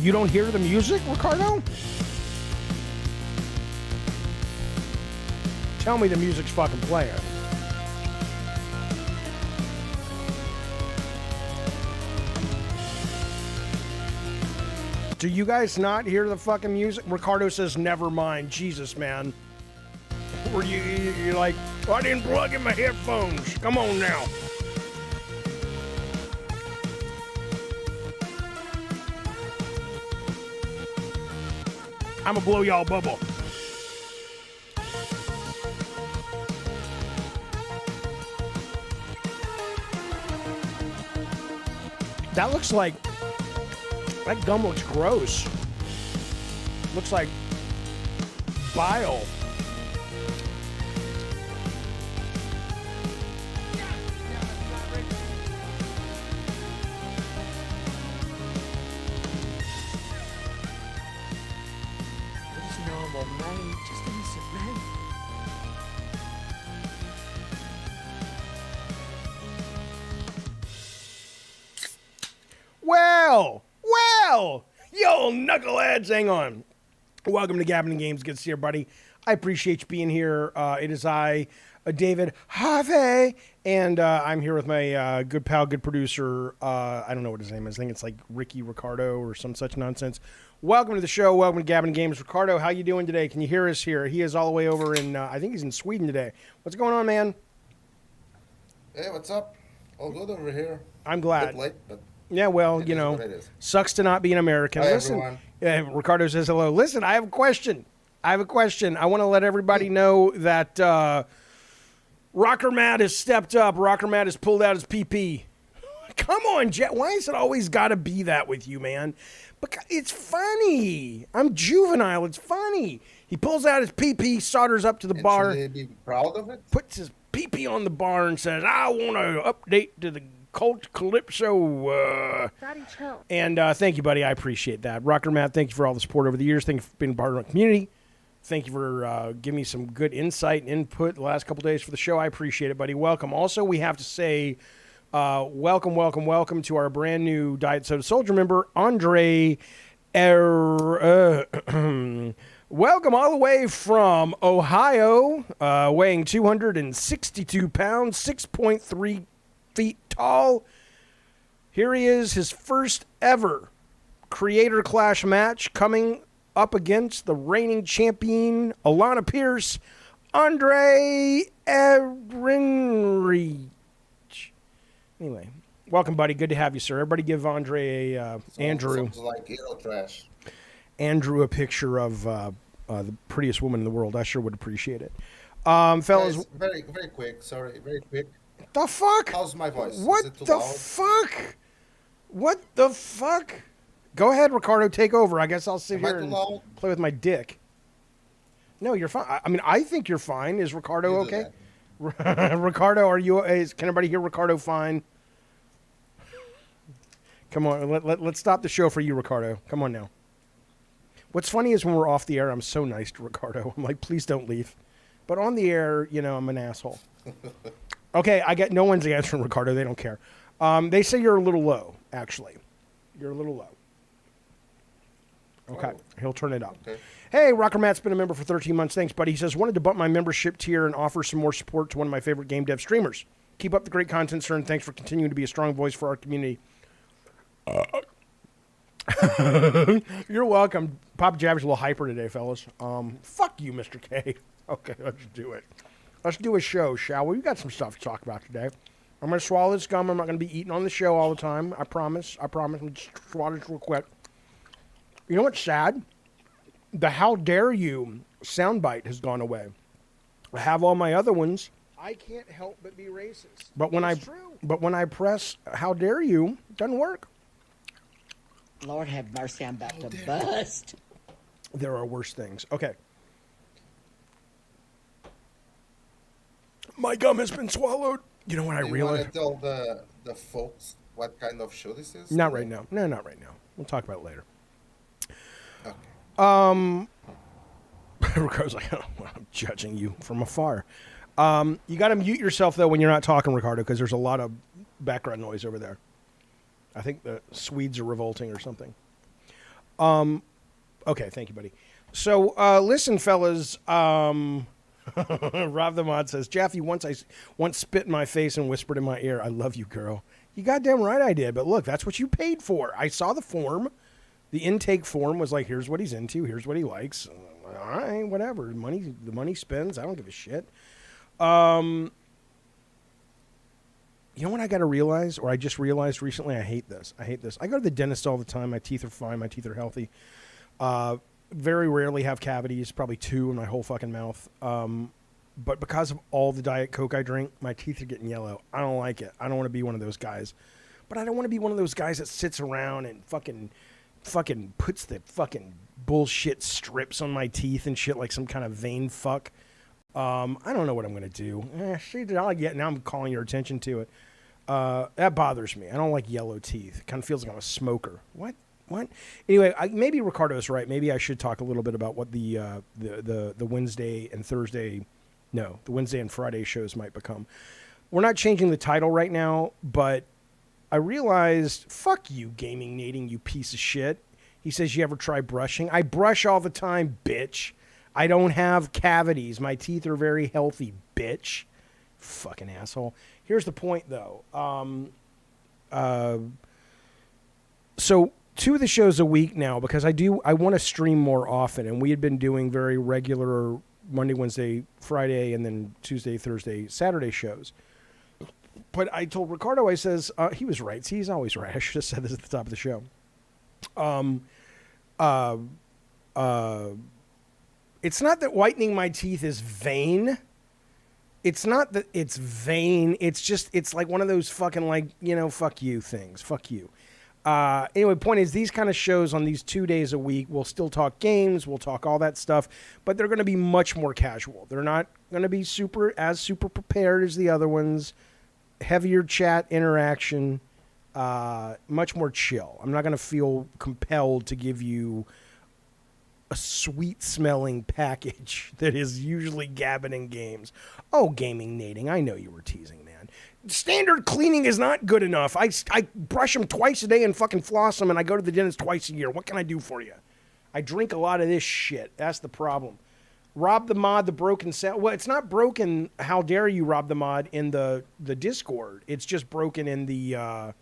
You don't hear the music, Ricardo? Tell me the music's fucking playing. Do you guys not hear the fucking music? Ricardo says, never mind. Jesus, man. Or you're like, oh, I didn't plug in my headphones. Come on now. I'm gonna blow y'all bubble. That looks like, that gum looks gross. Looks like bile. Well, yo, knuckleheads, hang on. Welcome to Gabbing Games. Good to see everybody. I appreciate you being here. It is I, David Jaffe, and I'm here with my good pal, good producer. I don't know what his name is. I think it's like Ricardo or some such nonsense. Welcome to the show. Welcome to Gabbing Games. Ricardo, how you doing today? Can you hear us here? He is all the way over in, I think he's in Sweden today. What's going on, man? Hey, what's up? All good over here. I'm glad. A bit late, but yeah, well, you know, sucks to not be an American. Hi, listen, Ricardo says hello. Listen, I have a question. I want to let everybody know that Rocker Matt has stepped up. Rocker Matt has pulled out his PP. Come on, Jet. Why is it always got to be that with you, man? Because it's funny. I'm juvenile. It's funny. He pulls out his PP, solders up to the bar. Should they be proud of it? Puts his PP on the bar and says, I want to update to the Cult Calypso. Daddy, chill. And thank you, buddy. I appreciate that. Rocker Matt, thank you for all the support over the years. Thank you for being part of my community. Thank you for giving me some good insight and input the last couple days for the show. I appreciate it, buddy. Welcome. Also, we have to say welcome to our brand new Diet Soda Soldier member, Andre. Welcome all the way from Ohio, weighing 262 pounds, 6.3 feet tall. Here he is, his first ever Creator Clash match coming up against the reigning champion, Alana Pierce, Andre Ehrenreich. Anyway, welcome, buddy. Good to have you, sir. Everybody give Andre Andrew. Sounds like hero trash. Andrew a picture of the prettiest woman in the world. I sure would appreciate it. Fellas. Guys, very quick. Sorry, very quick. The fuck? How's my voice? What Is it too the loud? fuck? What the fuck? Go ahead, Ricardo. Take over. I guess I'll sit Am I here too and loud? play with my dick. No, you're fine. I mean, I think you're fine. Is Ricardo You do okay? that. Ricardo, are you? Can everybody hear Ricardo fine? Come on, let's stop the show for you, Ricardo. Come on now. What's funny is when we're off the air, I'm so nice to Ricardo. I'm like, please don't leave. But on the air, you know, I'm an asshole. Okay, I get no one's answering Ricardo. They don't care. They say you're a little low, actually. You're a little low. Okay, he'll turn it up. Okay. Hey, Rocker Matt's been a member for 13 months. Thanks, buddy. He says, wanted to bump my membership tier and offer some more support to one of my favorite game dev streamers. Keep up the great content, sir, and thanks for continuing to be a strong voice for our community. You're welcome. Papa Jabber's a little hyper today, fellas. Fuck you, Mr. K. Okay, let's do it. Let's do a show, shall we? We got some stuff to talk about today. I'm going to swallow this gum. I'm not going to be eating on the show all the time. I promise. I'm going to just swallow this real quick. You know what's sad? The how dare you soundbite has gone away. I have all my other ones. I can't help but be racist. But when I press how dare you, it doesn't work. Lord have mercy, I'm about to bust. There are worse things. Okay. My gum has been swallowed. You know what I realized? You want to tell the folks what kind of show this is? Not right now. No, not right now. We'll talk about it later. Okay. Ricardo's like, oh, well, I'm judging you from afar. You got to mute yourself, though, when you're not talking, Ricardo, because there's a lot of background noise over there. I think the Swedes are revolting or something. Okay, thank you, buddy. So, listen, fellas. Rob the Mod says, Jaffe, once spit in my face and whispered in my ear, I love you, girl. You goddamn right I did. But look, that's what you paid for. I saw the form. The intake form was like, here's what he's into. Here's what he likes. All right, whatever. The money spends. I don't give a shit. You know what I got to realize, or I just realized recently? I hate this. I go to the dentist all the time. My teeth are fine. My teeth are healthy. Very rarely have cavities, probably 2 in my whole fucking mouth. But because of all the Diet Coke I drink, my teeth are getting yellow. I don't like it. I don't want to be one of those guys. But I don't want to be one of those guys that sits around and fucking puts the fucking bullshit strips on my teeth and shit like some kind of vain fuck. I don't know what I'm going to do. Now I'm calling your attention to it. That bothers me. I don't like yellow teeth. It kind of feels like I'm a smoker. What? Anyway, maybe Ricardo's right. Maybe I should talk a little bit about what the Wednesday and Thursday, no, the Wednesday and Friday shows might become. We're not changing the title right now, but I realized, fuck you, Gaming Nading, you piece of shit. He says, you ever try brushing? I brush all the time, bitch. I don't have cavities. My teeth are very healthy, bitch. Fucking asshole. Here's the point, though. So 2 of the shows a week now, because I want to stream more often, and we had been doing very regular Monday, Wednesday, Friday, and then Tuesday, Thursday, Saturday shows. But I told Ricardo, I says, he was right. See, he's always right. I should have said this at the top of the show. It's not that whitening my teeth is vain. It's not that it's vain. It's just, it's like one of those fucking fuck you things. Fuck you. Anyway, point is, these kind of shows on these 2 days a week, we'll still talk games, we'll talk all that stuff, but they're going to be much more casual. They're not going to be super prepared as the other ones. Heavier chat interaction, much more chill. I'm not going to feel compelled to give you a sweet-smelling package that is usually gabbing in games. Oh, Gaming Nading, I know you were teasing, man. Standard cleaning is not good enough. I brush them twice a day and fucking floss them, and I go to the dentist twice a year. What can I do for you? I drink a lot of this shit. That's the problem. Rob the Mod, the broken sound. Well, it's not broken. How dare you, Rob the Mod, in the Discord? It's just broken in the. On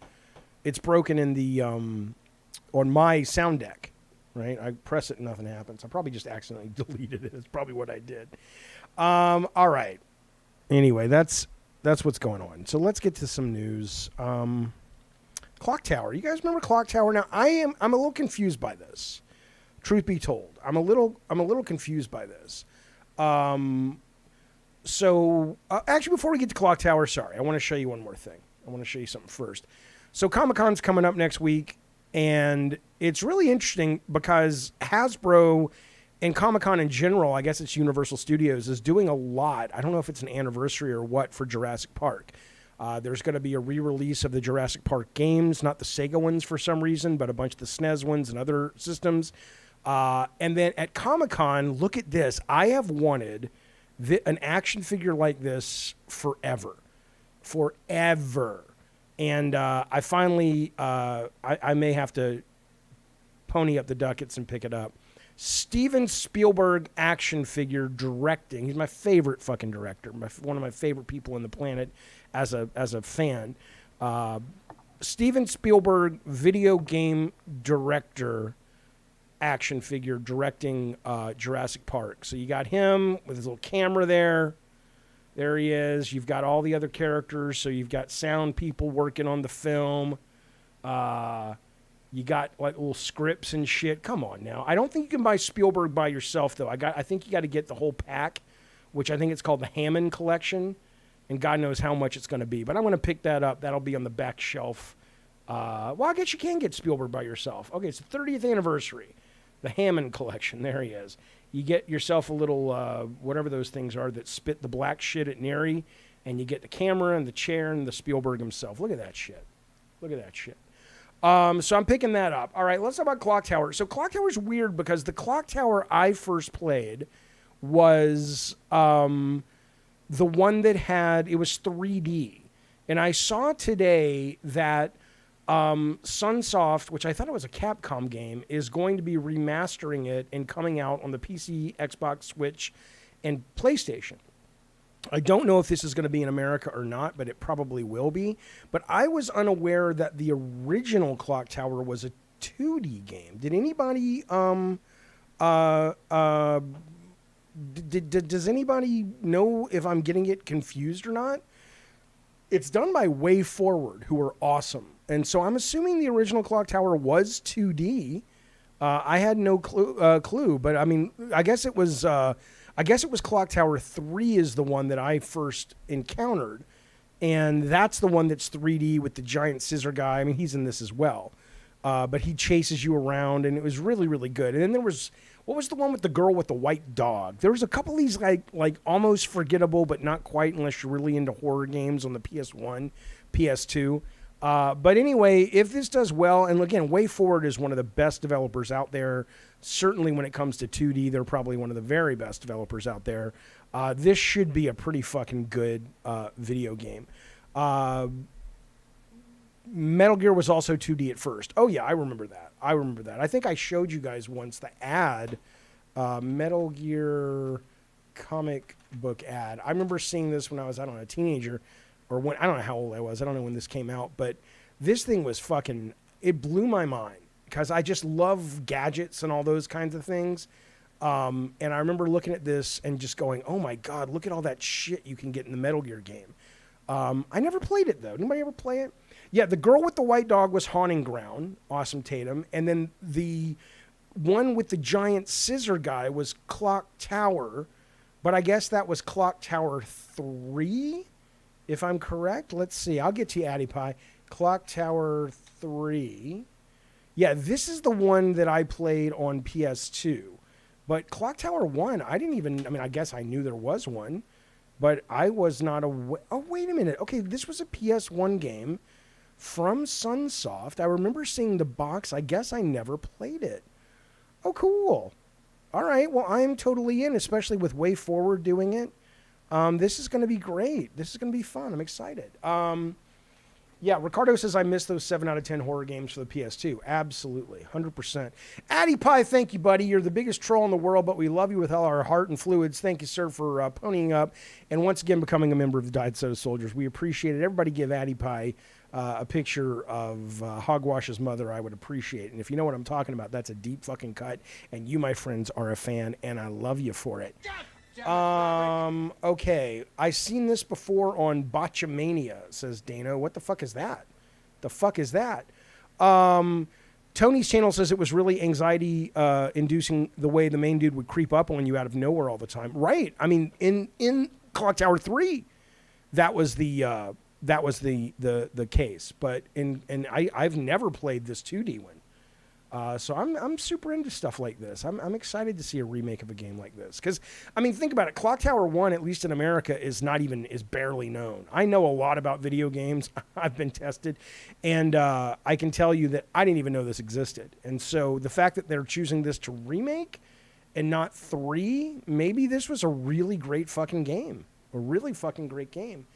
my sound deck, right? I press it and nothing happens. I probably just accidentally deleted it. That's probably what I did. All right. Anyway, that's what's going on. So let's get to some news. Clock Tower. You guys remember Clock Tower? Now I'm a little confused by this. Truth be told, I'm a little confused by this. So actually, before we get to Clock Tower, sorry, I want to show you one more thing. I want to show you something first. So Comic-Con's coming up next week, and it's really interesting because Hasbro and Comic-Con in general, I guess it's Universal Studios, is doing a lot. I don't know if it's an anniversary or what for Jurassic Park. There's going to be a re-release of the Jurassic Park games, not the Sega ones for some reason, but a bunch of the SNES ones and other systems. And then at Comic-Con, look at this. I have wanted an action figure like this forever. And I finally, I may have to pony up the ducats and pick it up. Steven Spielberg action figure directing. He's my favorite fucking director. One of my favorite people on the planet as a fan. Steven Spielberg video game director action figure directing Jurassic Park. So you got him with his little camera there. There he is. You've got all the other characters. So you've got sound people working on the film. You got like little scripts and shit. Come on now. I don't think you can buy Spielberg by yourself though. I think you got to get the whole pack, which I think it's called the Hammond Collection, and God knows how much it's going to be. But I'm going to pick that up. That'll be on the back shelf. Well, I guess you can get Spielberg by yourself. Okay, it's the 30th anniversary. The Hammond Collection. There he is. You get yourself a little whatever those things are that spit the black shit at Neri, and you get the camera and the chair and the Spielberg himself. Look at that shit. Look at that shit. So I'm picking that up. All right, let's talk about Clock Tower. So Clock Tower is weird because the Clock Tower I first played was the one that it was 3D. And I saw today that Sunsoft, which I thought it was a Capcom game, is going to be remastering it and coming out on the PC, Xbox, Switch, and PlayStation. I don't know if this is going to be in America or not, but it probably will be. But I was unaware that the original Clock Tower was a 2D game. Did anybody does anybody know if I'm getting it confused or not? It's done by Way Forward, who are awesome. And so I'm assuming the original Clock Tower was 2D. I had no clue, but I mean, I guess it was Clock Tower 3 is the one that I first encountered. And that's the one that's 3D with the giant scissor guy. I mean, he's in this as well. But he chases you around, and it was really, really good. And then there was, what was the one with the girl with the white dog? There was a couple of these like almost forgettable, but not quite unless you're really into horror games on the PS1, PS2. But anyway, if this does well, and again, Way Forward is one of the best developers out there. Certainly when it comes to 2D, they're probably one of the very best developers out there. This should be a pretty fucking good video game. Metal Gear was also 2D at first. Oh, yeah, I remember that. I think I showed you guys once the ad, Metal Gear comic book ad. I remember seeing this when I was, I don't know, a teenager, or when, I don't know how old I was. I don't know when this came out, but this thing was fucking, it blew my mind because I just love gadgets and all those kinds of things. And I remember looking at this and just going, oh my God, look at all that shit you can get in the Metal Gear game. I never played it though. Anybody ever play it? Yeah, the girl with the white dog was Haunting Ground, awesome Tatum. And then the one with the giant scissor guy was Clock Tower, but I guess that was Clock Tower 3, if I'm correct. Let's see. I'll get to you, Addy Pie. Clock Tower 3. Yeah, this is the one that I played on PS2. But Clock Tower 1, I mean, I guess I knew there was one, but I was not aware. Oh, wait a minute. Okay, this was a PS1 game from Sunsoft. I remember seeing the box. I guess I never played it. Oh, cool. All right. Well, I'm totally in, especially with Way Forward doing it. This is going to be great. This is going to be fun. I'm excited. Yeah, Ricardo says I miss those 7 out of 10 horror games for the PS2. Absolutely. 100%. Addy Pie, thank you, buddy. You're the biggest troll in the world, but we love you with all our heart and fluids. Thank you, sir, for ponying up and once again becoming a member of the Died Soda Soldiers. We appreciate it. Everybody give Addy Pie a picture of Hogwash's mother. I would appreciate it. And if you know what I'm talking about, that's a deep fucking cut. And you, my friends, are a fan, and I love you for it. Okay. I seen this before on Botchamania, says Dano. What the fuck is that? The fuck is that? Tony's channel says it was really anxiety inducing the way the main dude would creep up on you out of nowhere all the time. Right. I mean, in Clock Tower 3, that was the case. But I've never played this 2D one. So I'm super into stuff like this. I'm excited to see a remake of a game like this. Because, I mean, think about it. Clock Tower 1, at least in America, is barely known. I know a lot about video games. I've been tested. And I can tell you that I didn't even know this existed. And so the fact that they're choosing this to remake and not 3, maybe this was a really great fucking game. A really fucking great game.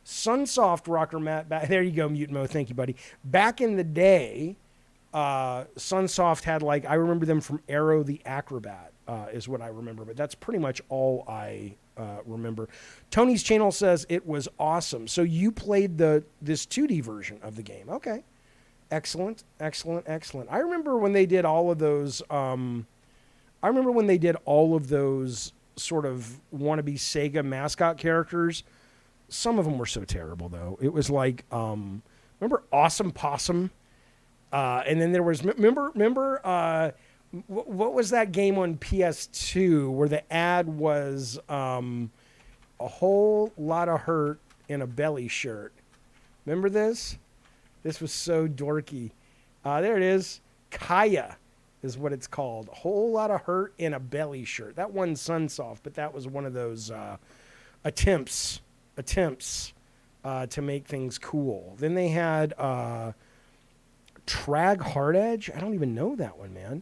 Sunsoft, Rocker Matt. There you go, Mutant Mo. Thank you, buddy. Back in the day, Sunsoft had, like, I remember them from Arrow the Acrobat, is what I remember, but that's pretty much all I remember. Tony's channel says it was awesome. So you played this 2D version of the game. Okay. Excellent, excellent, excellent. I remember when they did all of those, sort of wannabe Sega mascot characters. Some of them were so terrible, though. It was like, remember Awesome Possum? And then there was, remember, what was that game on PS2 where the ad was a whole lot of hurt in a belly shirt? Remember this? This was so dorky. There it is. Kaya is what it's called. A whole lot of hurt in a belly shirt. That wasn't Sunsoft, but that was one of those attempts to make things cool. Then they had Trag Hard Edge. I don't even know that one, man.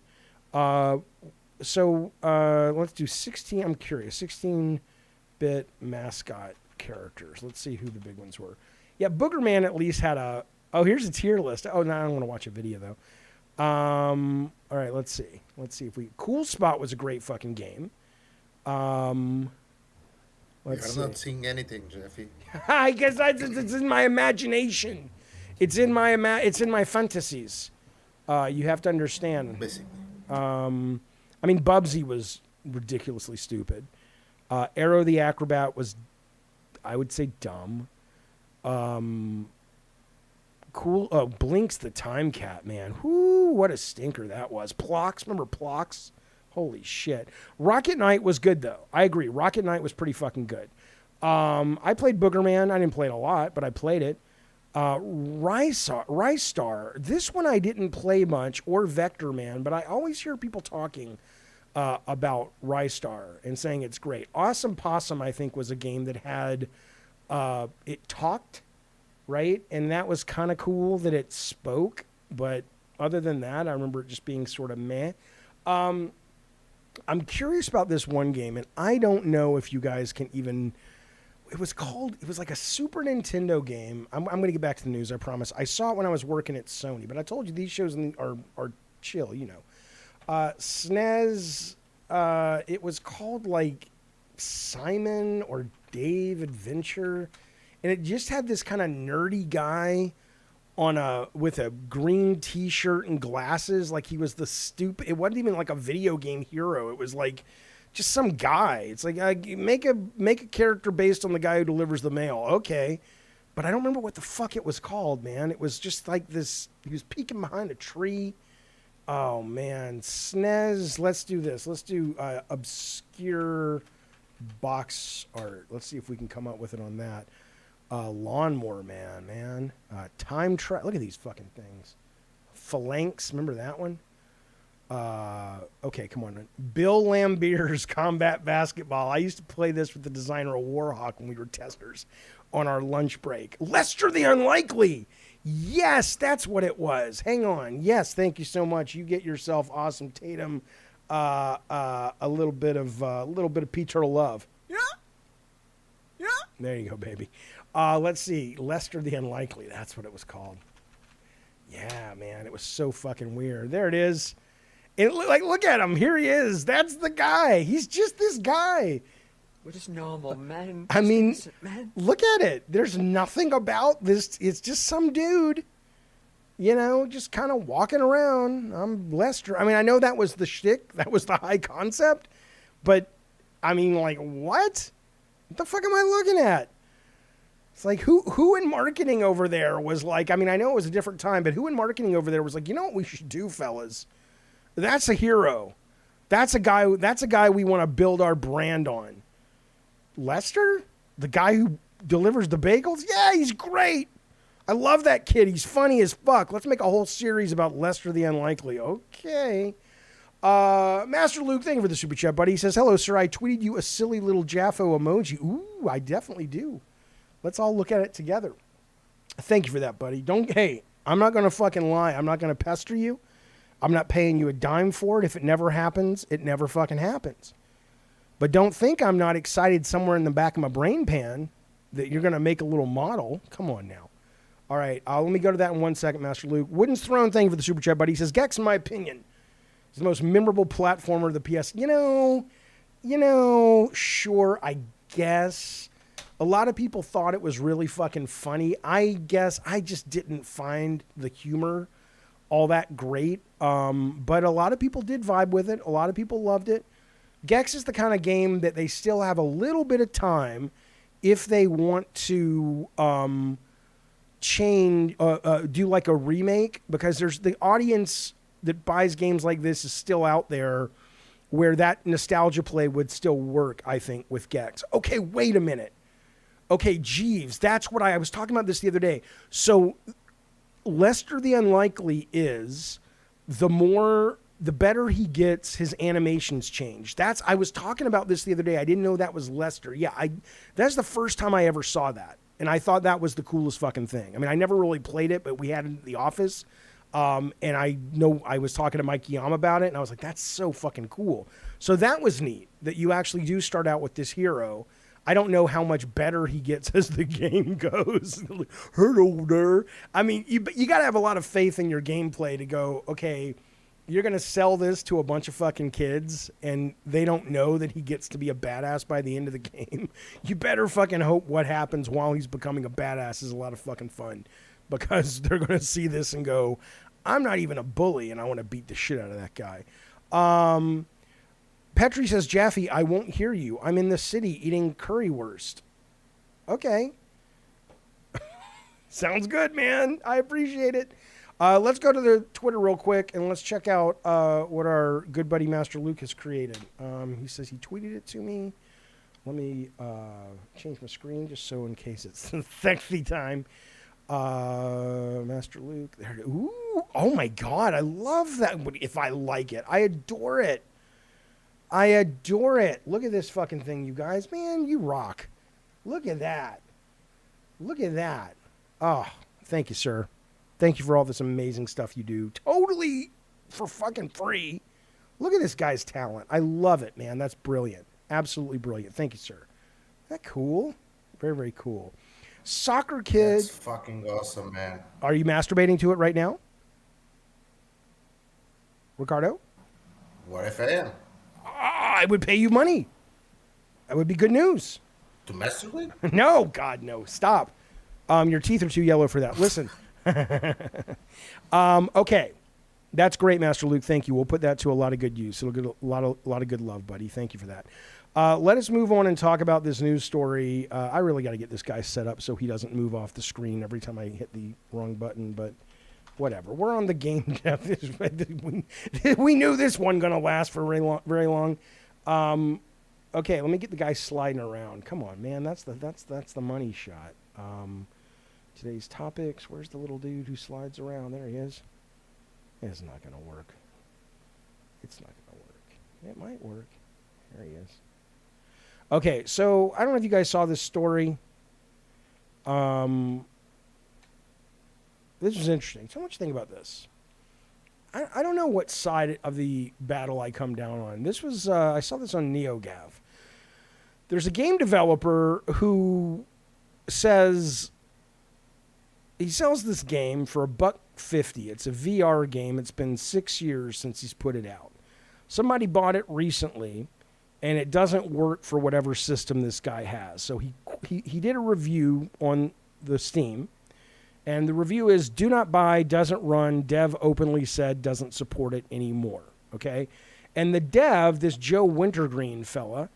So let's do 16. I'm curious. 16-bit mascot characters. Let's see who the big ones were. Yeah, Booger Man at least had a Oh, here's a tier list. Oh, no, I don't want to watch a video, though. All right, let's see. Let's see if we... Cool Spot was a great fucking game. Let's You're see. not seeing anything, Jaffe. I guess it's in my imagination. It's in my fantasies. You have to understand. Basically. I mean, Bubsy was ridiculously stupid. Arrow the Acrobat was, I would say, dumb. Cool. Oh, Blinks the Time Cat, man. Whoo, what a stinker that was. Plox, remember Plox? Holy shit. Rocket Knight was good, though. I agree. Rocket Knight was pretty fucking good. I played Boogerman. I didn't play it a lot, but I played it. Rice Star. This one I didn't play much, or Vector Man, but I always hear people talking about Rice Star and saying it's great. Awesome Possum, I think, was a game that had it talked, right? And that was kind of cool that it spoke. But other than that, I remember it just being sort of meh. I'm curious about this one game, and I don't know if you guys can even... It was like a Super Nintendo game. I'm going to get back to the news, I promise. I saw it when I was working at Sony, but I told you these shows are chill, you know. SNES, it was called like Simon or Dave Adventure, and it just had this kind of nerdy guy with a green t-shirt and glasses, like he was the stupid... It wasn't even like a video game hero. It was like just some guy. It's like make a character based on the guy who delivers the mail. Okay, but I don't remember what the fuck it was called, man. It was just like this. He was peeking behind a tree. Oh man, SNES. Let's do this. Let's do obscure box art. Let's see if we can come up with it on that. Lawnmower Man. Time Trap. Look at these fucking things. Phalanx. Remember that one? Okay, come on. Bill Lambier's Combat Basketball. I used to play this with the designer of Warhawk when we were testers on our lunch break. Lester the Unlikely. Yes, that's what it was. Hang on. Yes, thank you so much. You get yourself Awesome Tatum. A little bit of Pea Turtle love. Yeah. There you go, baby. Let's see. Lester the Unlikely. That's what it was called. Yeah, man. It was so fucking weird. There it is. And look at him. Here he is. That's the guy. He's just this guy. We're just normal men. I mean, Innocent men. look at it. There's nothing about this. It's just some dude, you know, just kind of walking around. I'm Lester. I mean, I know that was the shtick. That was the high concept. But, I mean, like, what? What the fuck am I looking at? It's like, who in marketing over there was like, I mean, I know it was a different time, but who in marketing over there was like, you know what we should do, fellas? That's a hero. That's a guy we want to build our brand on. Lester? The guy who delivers the bagels? Yeah, he's great. I love that kid. He's funny as fuck. Let's make a whole series about Lester the Unlikely. Okay. Master Luke, thank you for the super chat, buddy. He says, hello, sir. I tweeted you a silly little Jaffo emoji. Ooh, I definitely do. Let's all look at it together. Thank you for that, buddy. Hey, I'm not going to fucking lie. I'm not going to pester you. I'm not paying you a dime for it. If it never happens, it never fucking happens. But don't think I'm not excited somewhere in the back of my brain pan that you're going to make a little model. Come on now. All right, let me go to that in 1 second, Master Luke. Wooden's Throne, thank you for the super chat, buddy. He says, Gex, in my opinion, is the most memorable platformer of the PS. You know, sure, I guess. A lot of people thought it was really fucking funny. I guess I just didn't find the humor all that great. But a lot of people did vibe with it. A lot of people loved it. Gex is the kind of game that they still have a little bit of time if they want to change, do like a remake, because there's the audience that buys games like this is still out there where that nostalgia play would still work, I think, with Gex. Okay, wait a minute. Okay, Jeeves, that's what I was talking about this the other day. So Lester the Unlikely is the better he gets, his animations change. I was talking about this the other day. I didn't know that was Lester. Yeah, that's the first time I ever saw that. And I thought that was the coolest fucking thing. I mean, I never really played it, but we had it in the office. And I know I was talking to Mike Yam about it, and I was like, that's so fucking cool. So that was neat, that you actually do start out with this hero. I don't know how much better he gets as the game goes. Hello there. I mean, you got to have a lot of faith in your gameplay to go, okay, you're going to sell this to a bunch of fucking kids and they don't know that he gets to be a badass by the end of the game. You better fucking hope what happens while he's becoming a badass is a lot of fucking fun, because they're going to see this and go, I'm not even a bully and I want to beat the shit out of that guy. Petri says, Jaffe, I won't hear you. I'm in the city eating currywurst. Okay. Sounds good, man. I appreciate it. Let's go to the Twitter real quick and let's check out what our good buddy Master Luke has created. He says he tweeted it to me. Let me change my screen just so in case it's sexy time. Master Luke. There. Ooh, oh my God. I love that. If I like it. I adore it. I adore it. Look at this fucking thing, you guys. Man, you rock. Look at that. Look at that. Oh, thank you, sir. Thank you for all this amazing stuff you do. Totally for fucking free. Look at this guy's talent. I love it, man. That's brilliant. Absolutely brilliant. Thank you, sir. Isn't that cool? Very, very cool. Soccer Kid. That's fucking awesome, man. Are you masturbating to it right now? Ricardo? What if I am? I would pay you money. That would be good news. Domestically? No, God, no. Stop. Your teeth are too yellow for that. Listen. Okay. That's great, Master Luke. Thank you. We'll put that to a lot of good use. It'll get a lot of good love, buddy. Thank you for that. Let us move on and talk about this news story. I really got to get this guy set up so he doesn't move off the screen every time I hit the wrong button, but whatever. We're on the game. We knew this wasn't going to last for very long. Okay, let me get the guy sliding around. Come on, man. That's the money shot. Today's topics. Where's the little dude who slides around? There he is. It's not going to work. It's not going to work. It might work. There he is. Okay, so I don't know if you guys saw this story. This was interesting. So much think about this. I don't know what side of the battle I come down on. This was I saw this on NeoGAF. There's a game developer who says he sells this game for $1.50. It's a VR game. It's been 6 years since he's put it out. Somebody bought it recently, and it doesn't work for whatever system this guy has. So he did a review on the Steam, and the review is, do not buy, doesn't run, dev openly said doesn't support it anymore, okay? And the dev, this Joe Wintergreen fella,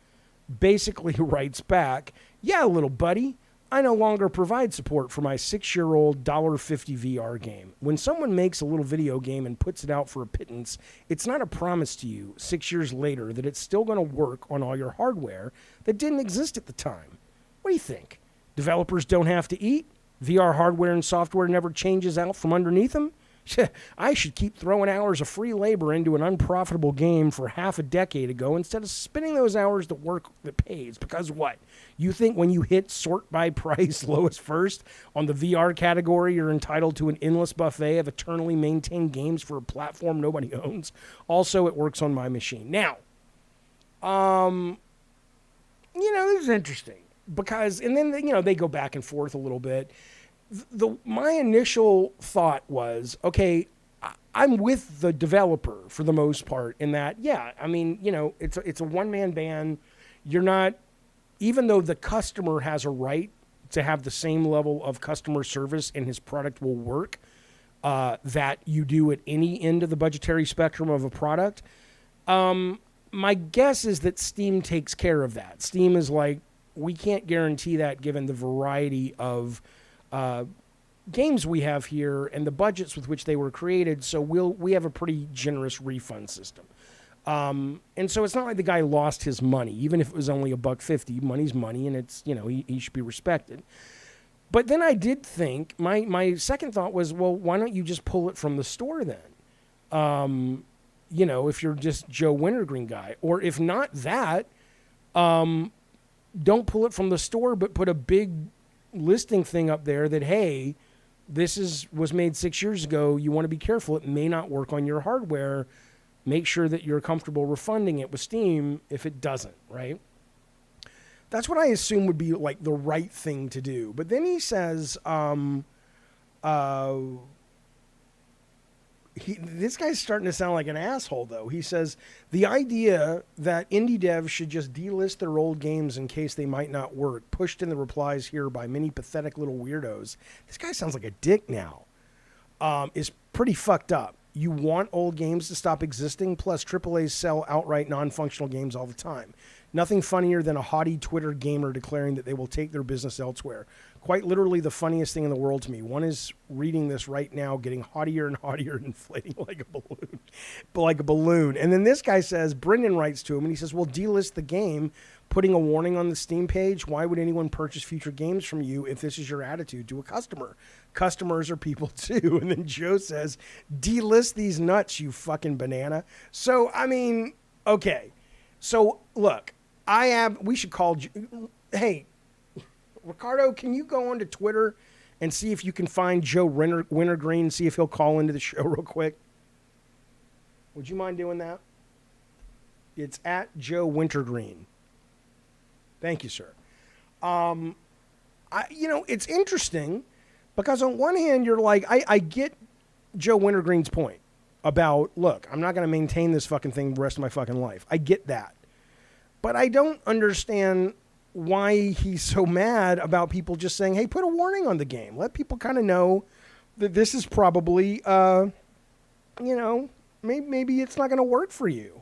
basically writes back, yeah, little buddy, I no longer provide support for my 6-year-old $1.50 VR game. When someone makes a little video game and puts it out for a pittance, it's not a promise to you 6 years later that it's still going to work on all your hardware that didn't exist at the time. What do you think? Developers don't have to eat? VR hardware and software never changes out from underneath them? I should keep throwing hours of free labor into an unprofitable game for half a decade ago instead of spending those hours to work that pays. Because what? You think when you hit sort by price lowest first on the VR category, you're entitled to an endless buffet of eternally maintained games for a platform nobody owns? Also, it works on my machine. Now, this is interesting because, and then, they go back and forth a little bit. My initial thought was, okay, I'm with the developer for the most part in that, yeah, I mean, it's a one-man band. You're not, even though the customer has a right to have the same level of customer service and his product will work that you do at any end of the budgetary spectrum of a product, my guess is that Steam takes care of that. Steam is like, we can't guarantee that given the variety of games we have here and the budgets with which they were created, so we have a pretty generous refund system. And so it's not like the guy lost his money, even if it was only $1.50. Money's money, and it's he should be respected. But then I did think my second thought was, well, why don't you just pull it from the store then? If you're just Joe Wintergreen guy, or if not that, don't pull it from the store, but put a big listing thing up there that, hey, this was made 6 years ago. You want to be careful. It may not work on your hardware. Make sure that you're comfortable refunding it with Steam if it doesn't, right? That's what I assume would be like the right thing to do. But then he says, this guy's starting to sound like an asshole, though. He says, the idea that indie devs should just delist their old games in case they might not work, pushed in the replies here by many pathetic little weirdos. This guy sounds like a dick now. Is pretty fucked up. You want old games to stop existing, plus AAAs sell outright non-functional games all the time. Nothing funnier than a haughty Twitter gamer declaring that they will take their business elsewhere. Quite literally the funniest thing in the world to me. One is reading this right now, getting haughtier and haughtier and inflating like a balloon. And then this guy says, Brendan writes to him, and he says, well, delist the game, putting a warning on the Steam page. Why would anyone purchase future games from you if this is your attitude to a customer? Customers are people too. And then Joe says, delist these nuts, you fucking banana. So, I mean, okay. So, look, we should call, hey, Ricardo, can you go onto Twitter and see if you can find Joe Wintergreen, see if he'll call into the show real quick? Would you mind doing that? It's at Joe Wintergreen. Thank you, sir. It's interesting because on one hand, you're like, I get Joe Wintergreen's point about, look, I'm not going to maintain this fucking thing the rest of my fucking life. I get that. But I don't understand why he's so mad about people just saying, hey, put a warning on the game. Let people kind of know that this is probably, maybe it's not going to work for you.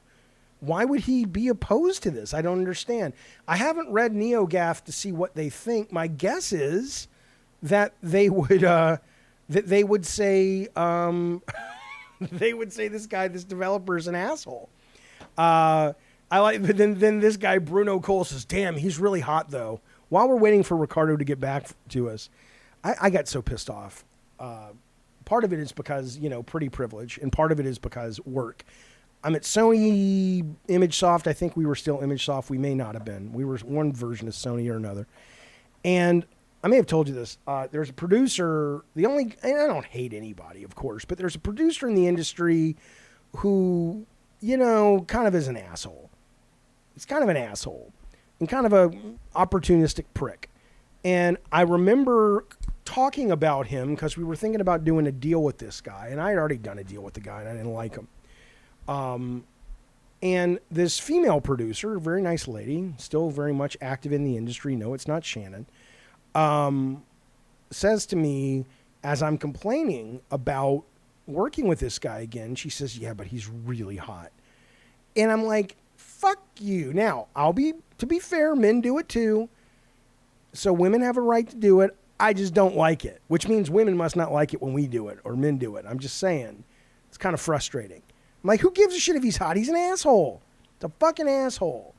Why would he be opposed to this? I don't understand. I haven't read NeoGAF to see what they think. My guess is that they would say this developer is an asshole. But then this guy, Bruno Cole, says, damn, he's really hot, though. While we're waiting for Ricardo to get back to us, I got so pissed off. Part of it is because, pretty privilege, and part of it is because work. I'm at Sony ImageSoft. I think we were still ImageSoft. We may not have been. We were one version of Sony or another. And I may have told you this. There's a producer, and I don't hate anybody, of course, but there's a producer in the industry who, kind of is an asshole. He's kind of an asshole and kind of a opportunistic prick. And I remember talking about him because we were thinking about doing a deal with this guy, and I had already done a deal with the guy, and I didn't like him. And this female producer, very nice lady, still very much active in the industry. No, it's not Shannon. Says to me, as I'm complaining about working with this guy again, she says, yeah, but he's really hot. And I'm like, fuck you. Now, to be fair, men do it too. So women have a right to do it. I just don't like it, which means women must not like it when we do it or men do it. I'm just saying. It's kind of frustrating. I'm like, who gives a shit if he's hot? He's an asshole. It's a fucking asshole.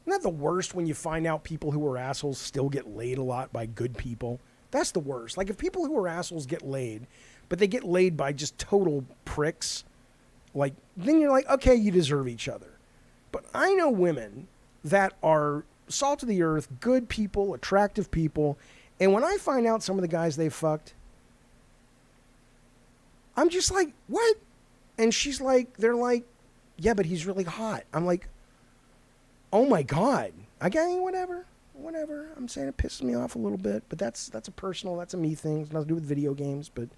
Isn't that the worst when you find out people who are assholes still get laid a lot by good people? That's the worst. Like if people who are assholes get laid, but they get laid by just total pricks, like then you're like, okay, you deserve each other. But I know women that are salt of the earth, good people, attractive people, and when I find out some of the guys they fucked, I'm just like, what? And she's like, they're like, yeah, but he's really hot. I'm like, oh my God. Whatever. I'm saying it pisses me off a little bit, but that's a me thing. It's nothing to do with video games, but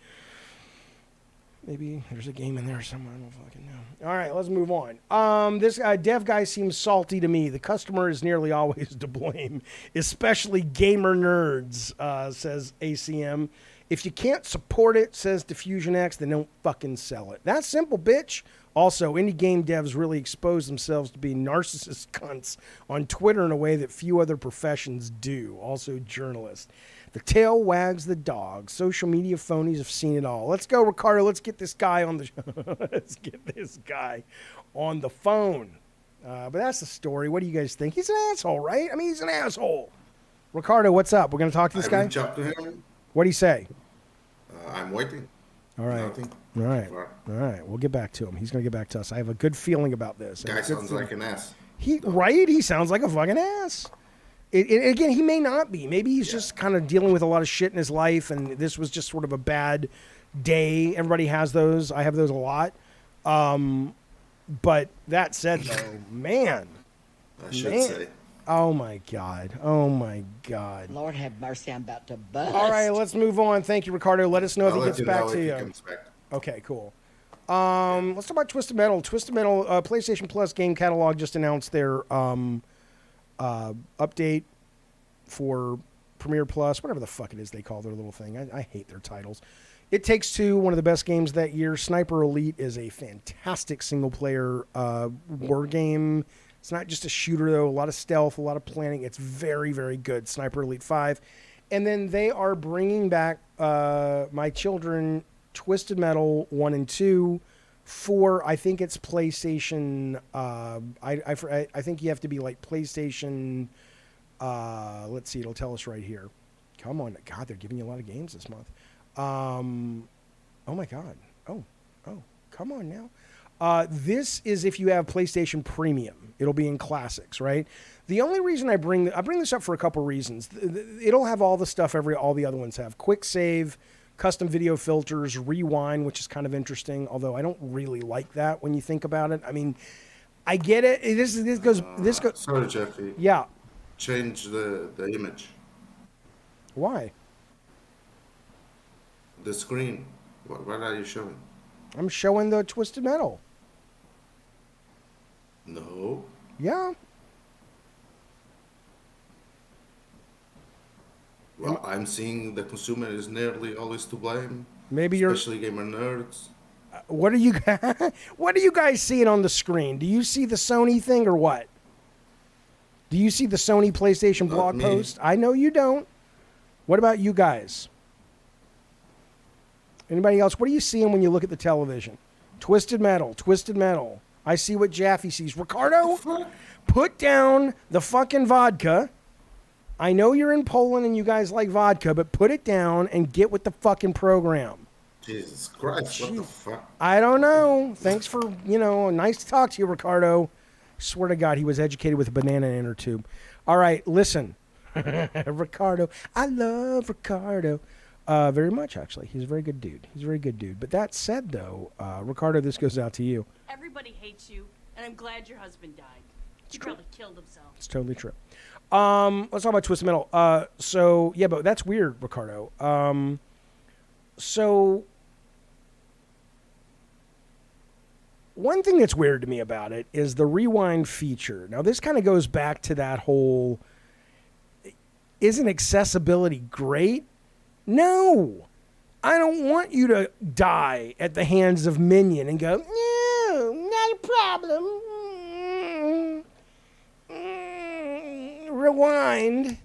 maybe there's a game in there somewhere. I don't fucking know. All right, let's move on. This dev guy seems salty to me. The customer is nearly always to blame, especially gamer nerds, says ACM. If you can't support it, says DiffusionX, then don't fucking sell it. That's simple, bitch. Also, indie game devs really expose themselves to being narcissist cunts on Twitter in a way that few other professions do. Also, journalists. The tail wags the dog. Social media phonies have seen it all. Let's go, Ricardo. Let's get this guy on the phone. But that's the story. What do you guys think? He's an asshole, right? I mean, he's an asshole. Ricardo, what's up? We're going to talk to this guy? Reach out to him. What'd he say? I'm waiting. All right. Nothing. All right. We'll get back to him. He's going to get back to us. I have a good feeling about this. Guy sounds like an ass. Right? He sounds like a fucking ass. Again, he may not be. Maybe he's just kind of dealing with a lot of shit in his life, and this was just sort of a bad day. Everybody has those. I have those a lot. But that said, though, man. I should say. Oh my God. Oh my God. Lord have mercy, I'm about to bust. All right, let's move on. Thank you, Ricardo. Let us know if I'll he let gets you back know to if he you. comes back. Okay, cool. Let's talk about Twisted Metal. Twisted Metal, PlayStation Plus game catalog just announced their update for Premiere Plus, whatever the fuck it is they call their little thing. I hate their titles. It Takes Two, one of the best games that year. Sniper Elite is a fantastic single-player war game. It's not just a shooter, though. A lot of stealth, a lot of planning. It's very, very good. Sniper Elite 5. And then they are bringing back my children Twisted Metal 1 and 2 for, I think it's PlayStation. I think you have to be like PlayStation. Let's see, it'll tell us right here. Come on. God, they're giving you a lot of games this month. Oh my God. Oh, come on now. This is if you have PlayStation Premium. It'll be in classics, right? The only reason I bring this up for a couple reasons. It'll have all the stuff all the other ones have. Quick save, custom video filters, rewind, which is kind of interesting, although I don't really like that when you think about it. I mean, I get it. This goes. Sorry, Jaffe. Yeah. Change the image. Why? The screen. What are you showing? I'm showing the Twisted Metal. No. Yeah. Well, I'm seeing the consumer is nearly always to blame. Maybe you're. Especially gamer nerds. What are you What are you guys seeing on the screen? Do you see the Sony thing or what? Do you see the Sony PlayStation Not blog me. post? I know you don't. What about you guys? Anybody else? What are you seeing when you look at the television? Twisted Metal, Twisted Metal. I see what Jaffe sees. Ricardo, put down the fucking vodka. I know you're in Poland and you guys like vodka, but put it down and get with the fucking program. Jesus Christ, what the fuck? I don't know. Thanks for, nice to talk to you, Ricardo. Swear to God, he was educated with a banana inner tube. All right, listen. Ricardo. I love Ricardo. Very much, actually. He's a very good dude. But that said, though, Ricardo, this goes out to you. Everybody hates you, and I'm glad your husband died. He probably killed himself. It's totally true. Let's talk about Twisted Metal. Yeah, but that's weird, Ricardo. One thing that's weird to me about it is the rewind feature. Now, this kind of goes back to that whole, isn't accessibility great? No. I don't want you to die at the hands of Minion and go, no, not a problem. Rewind.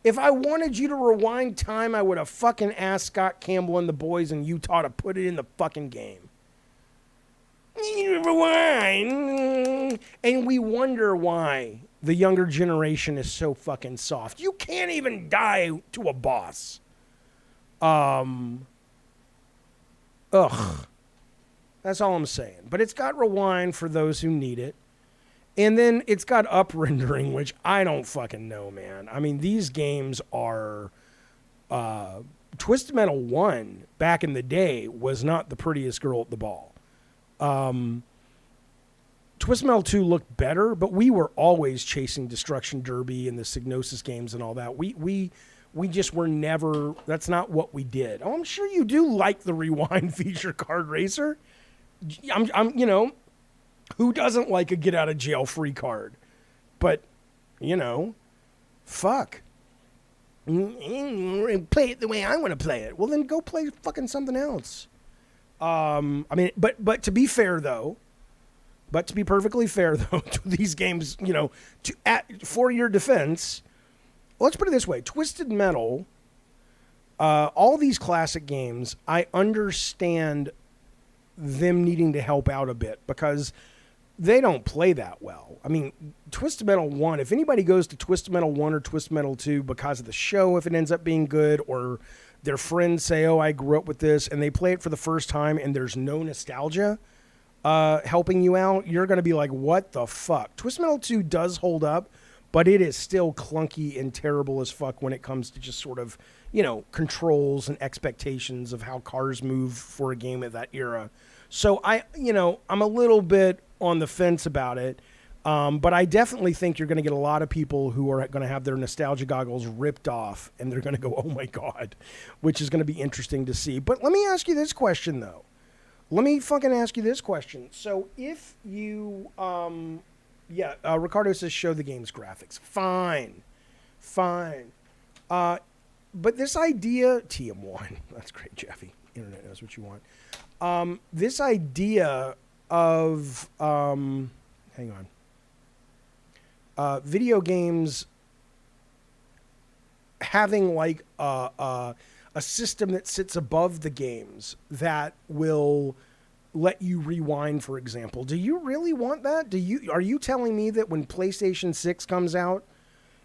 If I wanted you to rewind time, I would have fucking asked Scott Campbell and the boys in Utah to put it in the fucking game. Rewind. And we wonder why the younger generation is so fucking soft. You can't even die to a boss. Ugh. That's all I'm saying. But it's got rewind for those who need it. And then it's got up rendering, which I don't fucking know, man. I mean, these games are... Twisted Metal 1, back in the day, was not the prettiest girl at the ball. Twisted Metal 2 looked better, but we were always chasing Destruction Derby and the Psygnosis games and all that. We just were never... That's not what we did. Oh, I'm sure you do like the rewind feature, Card Racer. I'm who doesn't like a get out of jail free card? But, fuck. Play it the way I want to play it. Well, then go play fucking something else. But to be fair though, to be perfectly fair though, to these games, for your defense, let's put it this way: Twisted Metal, all these classic games, I understand them needing to help out a bit because they don't play that well. I mean, Twisted Metal 1, if anybody goes to Twisted Metal 1 or Twisted Metal 2 because of the show, if it ends up being good, or their friends say, oh, I grew up with this, and they play it for the first time and there's no nostalgia helping you out, you're going to be like, what the fuck? Twisted Metal 2 does hold up, but it is still clunky and terrible as fuck when it comes to just sort of, controls and expectations of how cars move for a game of that era. So I'm a little bit on the fence about it. But I definitely think you're going to get a lot of people who are going to have their nostalgia goggles ripped off, and they're going to go, "Oh my god," which is going to be interesting to see. But let me ask you this question though. Let me fucking ask you this question. So if you, Ricardo says show the game's graphics. Fine. But this idea, TM1, that's great, Jaffe. Internet knows what you want. This idea of, hang on, video games having like a system that sits above the games that will let you rewind, for example. Do you really want that? Are you telling me that when PlayStation 6 comes out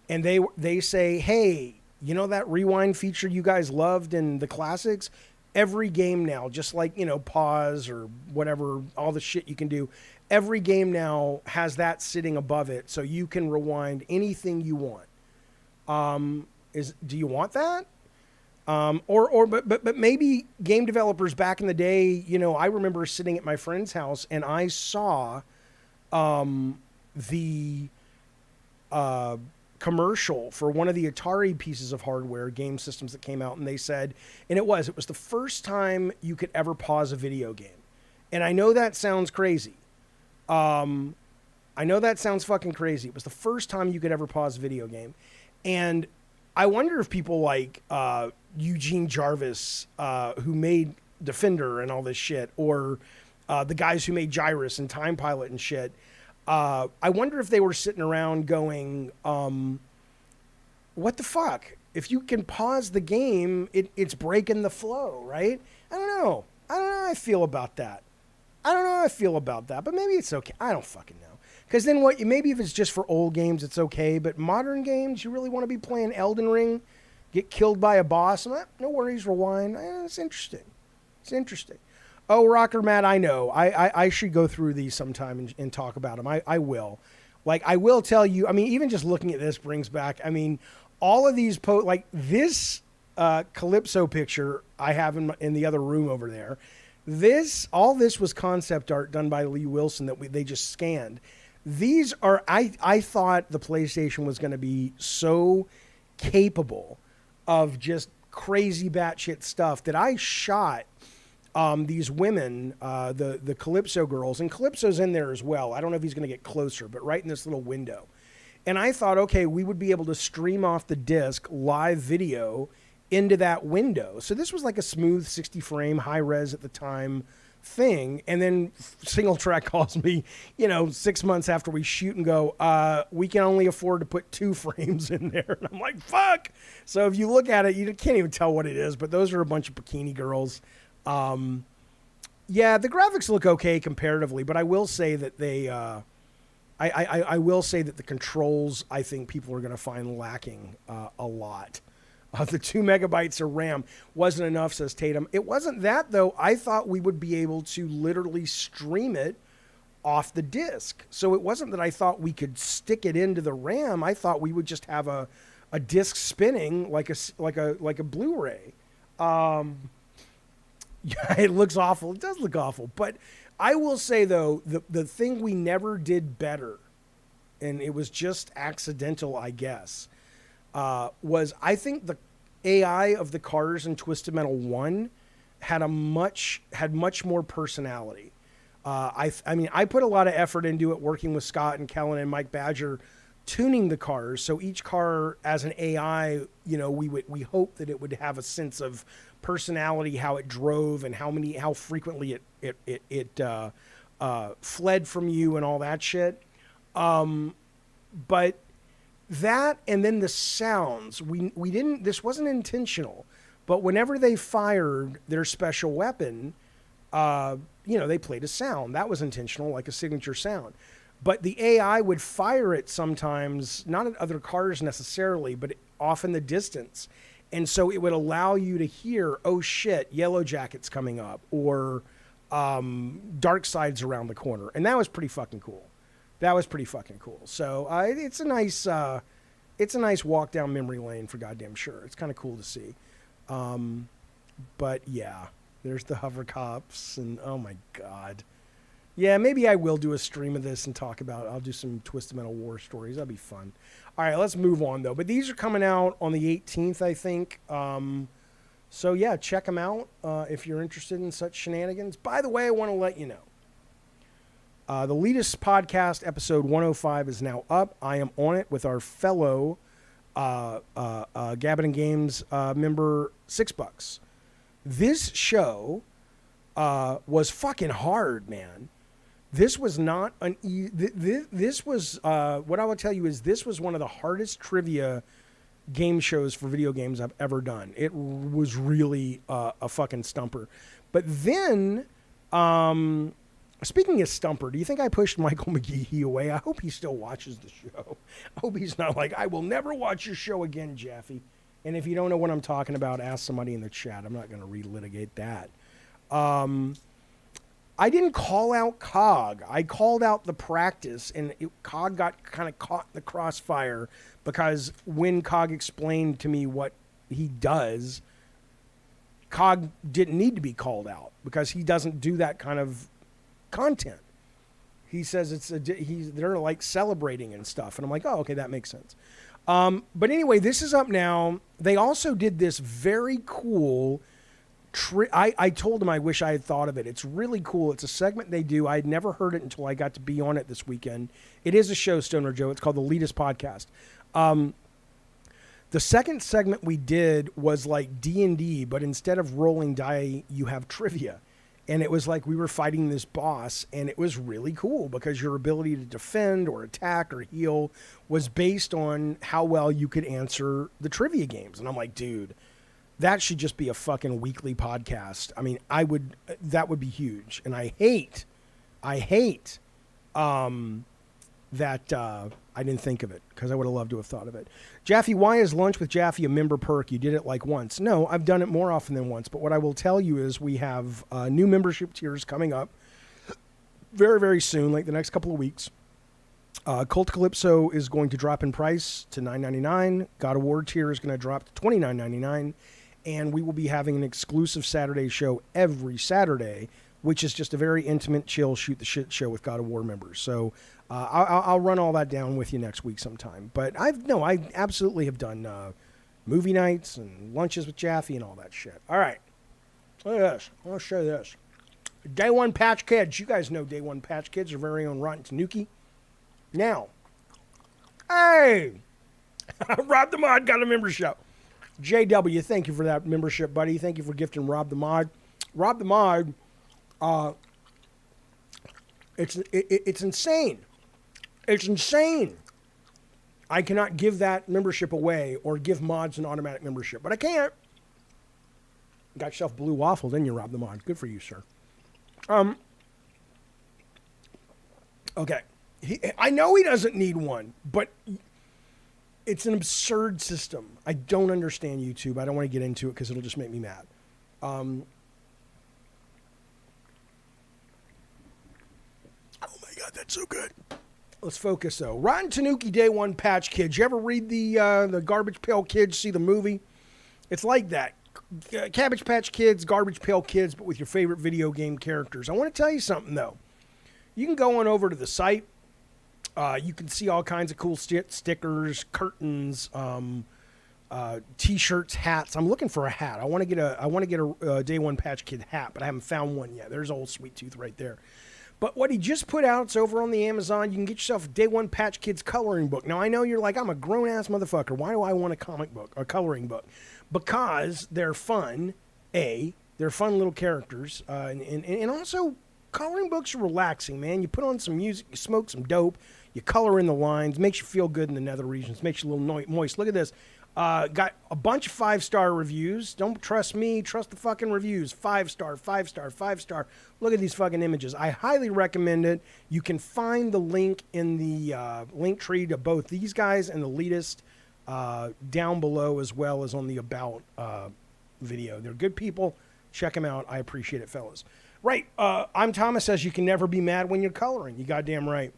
and they say, hey, you know that rewind feature you guys loved in the classics? Every game now, just like, pause or whatever, all the shit you can do, every game now has that sitting above it so you can rewind anything you want. Do you want that? But maybe game developers back in the day, I remember sitting at my friend's house and I saw the commercial for one of the Atari pieces of hardware, game systems that came out, and they said, and it was the first time you could ever pause a video game. And I know that sounds crazy. I know that sounds fucking crazy. It was the first time you could ever pause a video game. And I wonder if people like Eugene Jarvis, who made Defender and all this shit, or the guys who made Gyrus and Time Pilot and shit, I wonder if they were sitting around going, what the fuck? If you can pause the game, it's breaking the flow, right? I don't know how I feel about that. But maybe it's okay. I don't fucking know. Because then maybe if it's just for old games, it's okay. But modern games, you really want to be playing Elden Ring, get killed by a boss. No worries, rewind. It's interesting. Oh, Rocker Matt, I know. I should go through these sometime and talk about them. I will. Like, I will tell you, even just looking at this brings back, all of these, this Calypso picture I have in the other room over there. All this was concept art done by Lee Wilson that they just scanned. These are, I thought the PlayStation was going to be so capable of just crazy batshit stuff that I shot these women, the Calypso girls, and Calypso's in there as well. I don't know if he's going to get closer, but right in this little window. And I thought, okay, we would be able to stream off the disc live video into that window. So this was like a smooth 60 frame, high res at the time thing. And then Single Track calls me, 6 months after we shoot and go, we can only afford to put 2 frames in there. And I'm like, fuck. So if you look at it, you can't even tell what it is, but those are a bunch of bikini girls. Yeah, the graphics look okay comparatively, but I will say that I will say that the controls, I think people are going to find lacking a lot. The 2 megabytes of RAM wasn't enough, says Tatum. It wasn't that, though. I thought we would be able to literally stream it off the disc. So it wasn't that I thought we could stick it into the RAM. I thought we would just have a disc spinning like a Blu-ray. Yeah, it looks awful. It does look awful. But I will say, though, the thing we never did better, and it was just accidental, I guess, was I think the AI of the cars in Twisted Metal 1 had much more personality. I put a lot of effort into it, working with Scott and Kellen and Mike Badger, tuning the cars. So each car as an AI, we hope that it would have a sense of personality, how it drove and how frequently it fled from you and all that shit. But that, and then the sounds, we didn't, this wasn't intentional, but whenever they fired their special weapon, they played a sound that was intentional, like a signature sound. But the AI would fire it sometimes, not at other cars necessarily, but off in the distance. And so it would allow you to hear, oh shit, Yellow Jacket's coming up, or Dark Side's around the corner. And that was pretty fucking cool. So it's a nice walk down memory lane for goddamn sure. It's kind of cool to see. But yeah, there's the hover cops, and oh my god. Yeah, maybe I will do a stream of this and talk about it. I'll do some Twisted Metal War stories. That'll be fun. All right, let's move on, though. But these are coming out on the 18th, I think. So, yeah, check them out if you're interested in such shenanigans. By the way, I want to let you know. The Elitist Podcast, episode 105, is now up. I am on it with our fellow Gabbin' Games member, $6. This show was fucking hard, man. This was not an this was what I will tell you is this was one of the hardest trivia game shows for video games I've ever done. It was really a fucking stumper. But then, speaking of stumper, do you think I pushed Michael McGehee away? I hope he still watches the show. I hope he's not like, I will never watch your show again, Jaffe. And if you don't know what I'm talking about, ask somebody in the chat. I'm not going to relitigate that. I didn't call out COG. I called out the practice, and COG got kind of caught in the crossfire because when COG explained to me what he does, COG didn't need to be called out because he doesn't do that kind of content. He says they're like celebrating and stuff, and I'm like, oh, okay, that makes sense. But anyway, this is up now. They also did this very cool. I told him I wish I had thought of it. It's really cool. It's a segment they do. I had never heard it until I got to be on it this weekend. It is a show, Stoner Joe. It's called the Elitist Podcast. The second segment we did was like D&D, but instead of rolling die, you have trivia. And it was like we were fighting this boss, and it was really cool because your ability to defend or attack or heal was based on how well you could answer the trivia games. And I'm like, dude, that should just be a fucking weekly podcast. I mean, that would be huge. And I hate that I didn't think of it because I would have loved to have thought of it. Jaffe, why is Lunch with Jaffe a member perk? You did it like once. No, I've done it more often than once. But what I will tell you is we have new membership tiers coming up very, very soon, like the next couple of weeks. Cult Calypso is going to drop in price to $9.99. God of War tier is going to drop to $29.99. And we will be having an exclusive Saturday show every Saturday, which is just a very intimate, chill, shoot the shit show with God of War members. So I'll run all that down with you next week sometime. But I absolutely have done movie nights and lunches with Jaffe and all that shit. All right. Look at this. I'll show you this. Day One Patch Kids. You guys know Day One Patch Kids, our very own Rotten Tanuki. Now, hey, Rob the Mod got a membership. JW, thank you for that membership, buddy. Thank you for gifting Rob the Mod. Rob the Mod, it's insane. It's insane. I cannot give that membership away or give mods an automatic membership, but I can't. Got yourself blue waffle, didn't you, Rob the Mod? Good for you, sir. Okay. I know he doesn't need one, but it's an absurd system. I don't understand YouTube. I don't want to get into it because it'll just make me mad. Oh my God, that's so good. Let's focus though. Rotten Tanuki Day One Patch Kids. You ever read the Garbage Pail Kids? See the movie? It's like that. Cabbage Patch Kids, Garbage Pail Kids, but with your favorite video game characters. I want to tell you something though. You can go on over to the site. You can see all kinds of cool stickers, curtains, T-shirts, hats. I'm looking for a hat. I want to get a Day One Patch Kid hat, but I haven't found one yet. There's old Sweet Tooth right there. But what he just put out, it's over on the Amazon. You can get yourself a Day One Patch Kids coloring book. Now I know you're like, I'm a grown ass motherfucker. Why do I want a comic book, a coloring book? Because they're fun. They're fun little characters, and also coloring books are relaxing, man. You put on some music, you smoke some dope. You color in the lines, makes you feel good in the nether regions, makes you a little moist. Look at this. Got a bunch of 5-star reviews. Don't trust me, trust the fucking reviews. 5-star, 5-star, 5-star. Look at these fucking images. I highly recommend it. You can find the link in the link tree to both these guys and the Elitist down below, as well as on the About video. They're good people. Check them out. I appreciate it, fellas. Right. I'm Thomas says you can never be mad when you're coloring. You goddamn right.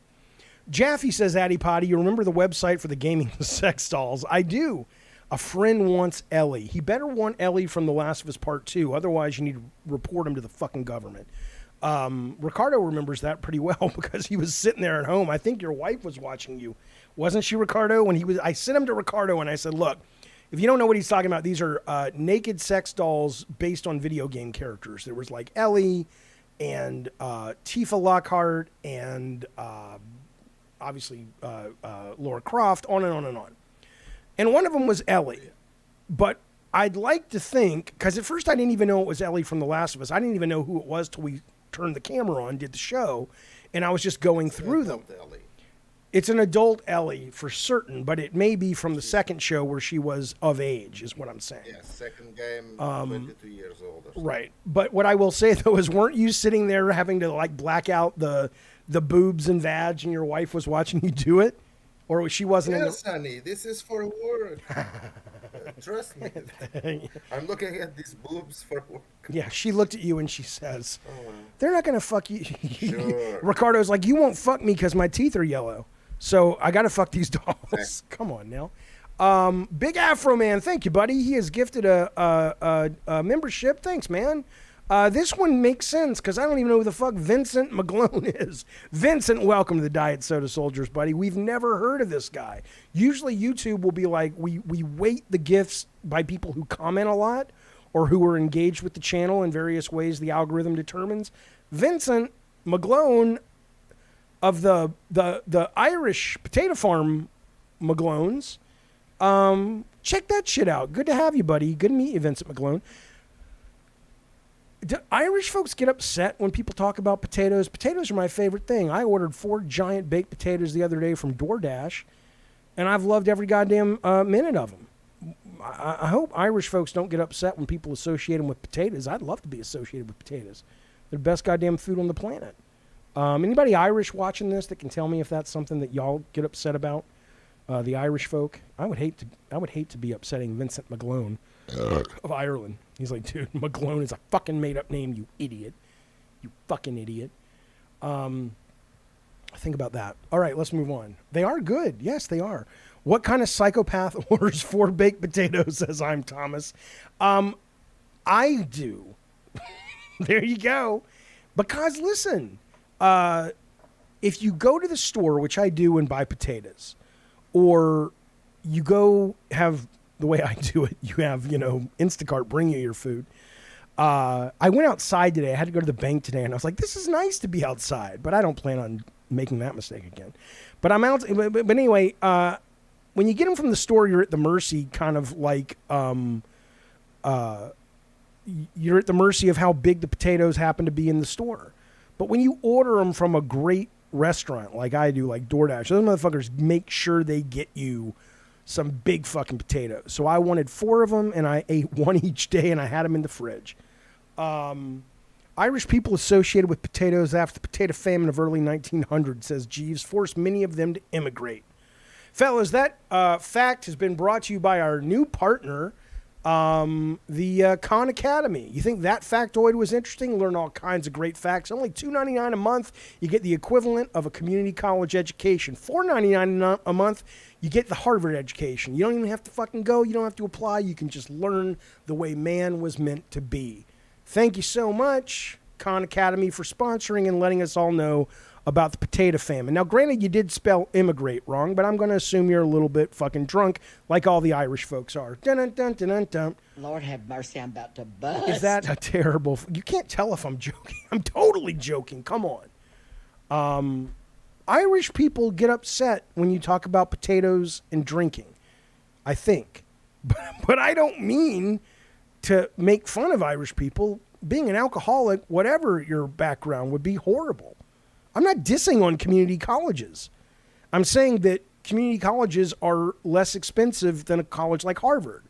Jaffe says, Addy Potty, you remember the website for the gaming sex dolls? I do. A friend wants Ellie. He better want Ellie from The Last of Us Part 2. Otherwise, you need to report him to the fucking government. Ricardo remembers that pretty well because he was sitting there at home. I think your wife was watching you, wasn't she, Ricardo? When I sent him to Ricardo and I said, look, if you don't know what he's talking about, these are naked sex dolls based on video game characters. There was like Ellie and Tifa Lockhart and obviously Lara Croft, on and on and on. And one of them was Ellie. But I'd like to think, because at first I didn't even know it was Ellie from The Last of Us. I didn't even know who it was till we turned the camera on, did the show, and I was just going through them. Ellie. It's an adult Ellie for certain, but it may be from the second show where she was of age, is what I'm saying. Yeah, second game, 22 years old. Or something. Right. But what I will say, though, is weren't you sitting there having to, like, black out the boobs and vag and your wife was watching you do it? Or she wasn't Yes, honey, this is for work. Trust me. I'm looking at these boobs for work. Yeah, she looked at you and she says, they're not going to fuck you. Sure. Ricardo's like, you won't fuck me because my teeth are yellow. So I got to fuck these dolls. Come on now. Big Afro Man, thank you, buddy. He has gifted a membership. Thanks, man. This one makes sense because I don't even know who the fuck Vincent McGlone is. Vincent, welcome to the Diet Soda Soldiers, buddy. We've never heard of this guy. Usually YouTube will be like, we weight the gifts by people who comment a lot or who are engaged with the channel in various ways the algorithm determines. Vincent McGlone of the Irish potato farm McGlones. Check that shit out. Good to have you, buddy. Good to meet you, Vincent McGlone. Do Irish folks get upset when people talk about potatoes? Potatoes are my favorite thing. I ordered 4 giant baked potatoes the other day from DoorDash, and I've loved every goddamn minute of them. I hope Irish folks don't get upset when people associate them with potatoes. I'd love to be associated with potatoes. They're the best goddamn food on the planet. Anybody Irish watching this that can tell me if that's something that y'all get upset about? The Irish folk. I would hate to be upsetting Vincent McGlone of Ireland. He's like, dude, McGlone is a fucking made-up name, you idiot. You fucking idiot. Think about that. All right, let's move on. They are good. Yes, they are. What kind of psychopath orders 4 baked potatoes, says I'm Thomas. I do. There you go. Because, listen, if you go to the store, which I do, and buy potatoes, or you go have... the way I do it, you have, Instacart bring you your food. I went outside today. I had to go to the bank today, and I was like, this is nice to be outside, but I don't plan on making that mistake again. But I'm out. But anyway, when you get them from the store, you're at the mercy, kind of like you're at the mercy of how big the potatoes happen to be in the store. But when you order them from a great restaurant like I do, like DoorDash, those motherfuckers make sure they get you some big fucking potatoes. So I wanted 4 of them, and I ate 1 each day, and I had them in the fridge. Irish people associated with potatoes after the potato famine of early 1900, says Jeeves, forced many of them to immigrate. Fellas, that fact has been brought to you by our new partner, the Khan Academy. You think that factoid was interesting? Learn all kinds of great facts. Only $2.99 a month. You get the equivalent of a community college education. $4.99 a month. You get the Harvard education. You don't even have to fucking go. You don't have to apply. You can just learn the way man was meant to be. Thank you so much, Khan Academy, for sponsoring and letting us all know about the potato famine. Now, granted, you did spell immigrate wrong, but I'm going to assume you're a little bit fucking drunk, like all the Irish folks are. Dun, dun, dun, dun, dun, dun. Lord have mercy, I'm about to bust. Is that a terrible... You can't tell if I'm joking. I'm totally joking. Come on. Irish people get upset when you talk about potatoes and drinking, I think. But I don't mean to make fun of Irish people. Being an alcoholic, whatever your background, would be horrible. I'm not dissing on community colleges. I'm saying that community colleges are less expensive than a college like Harvard.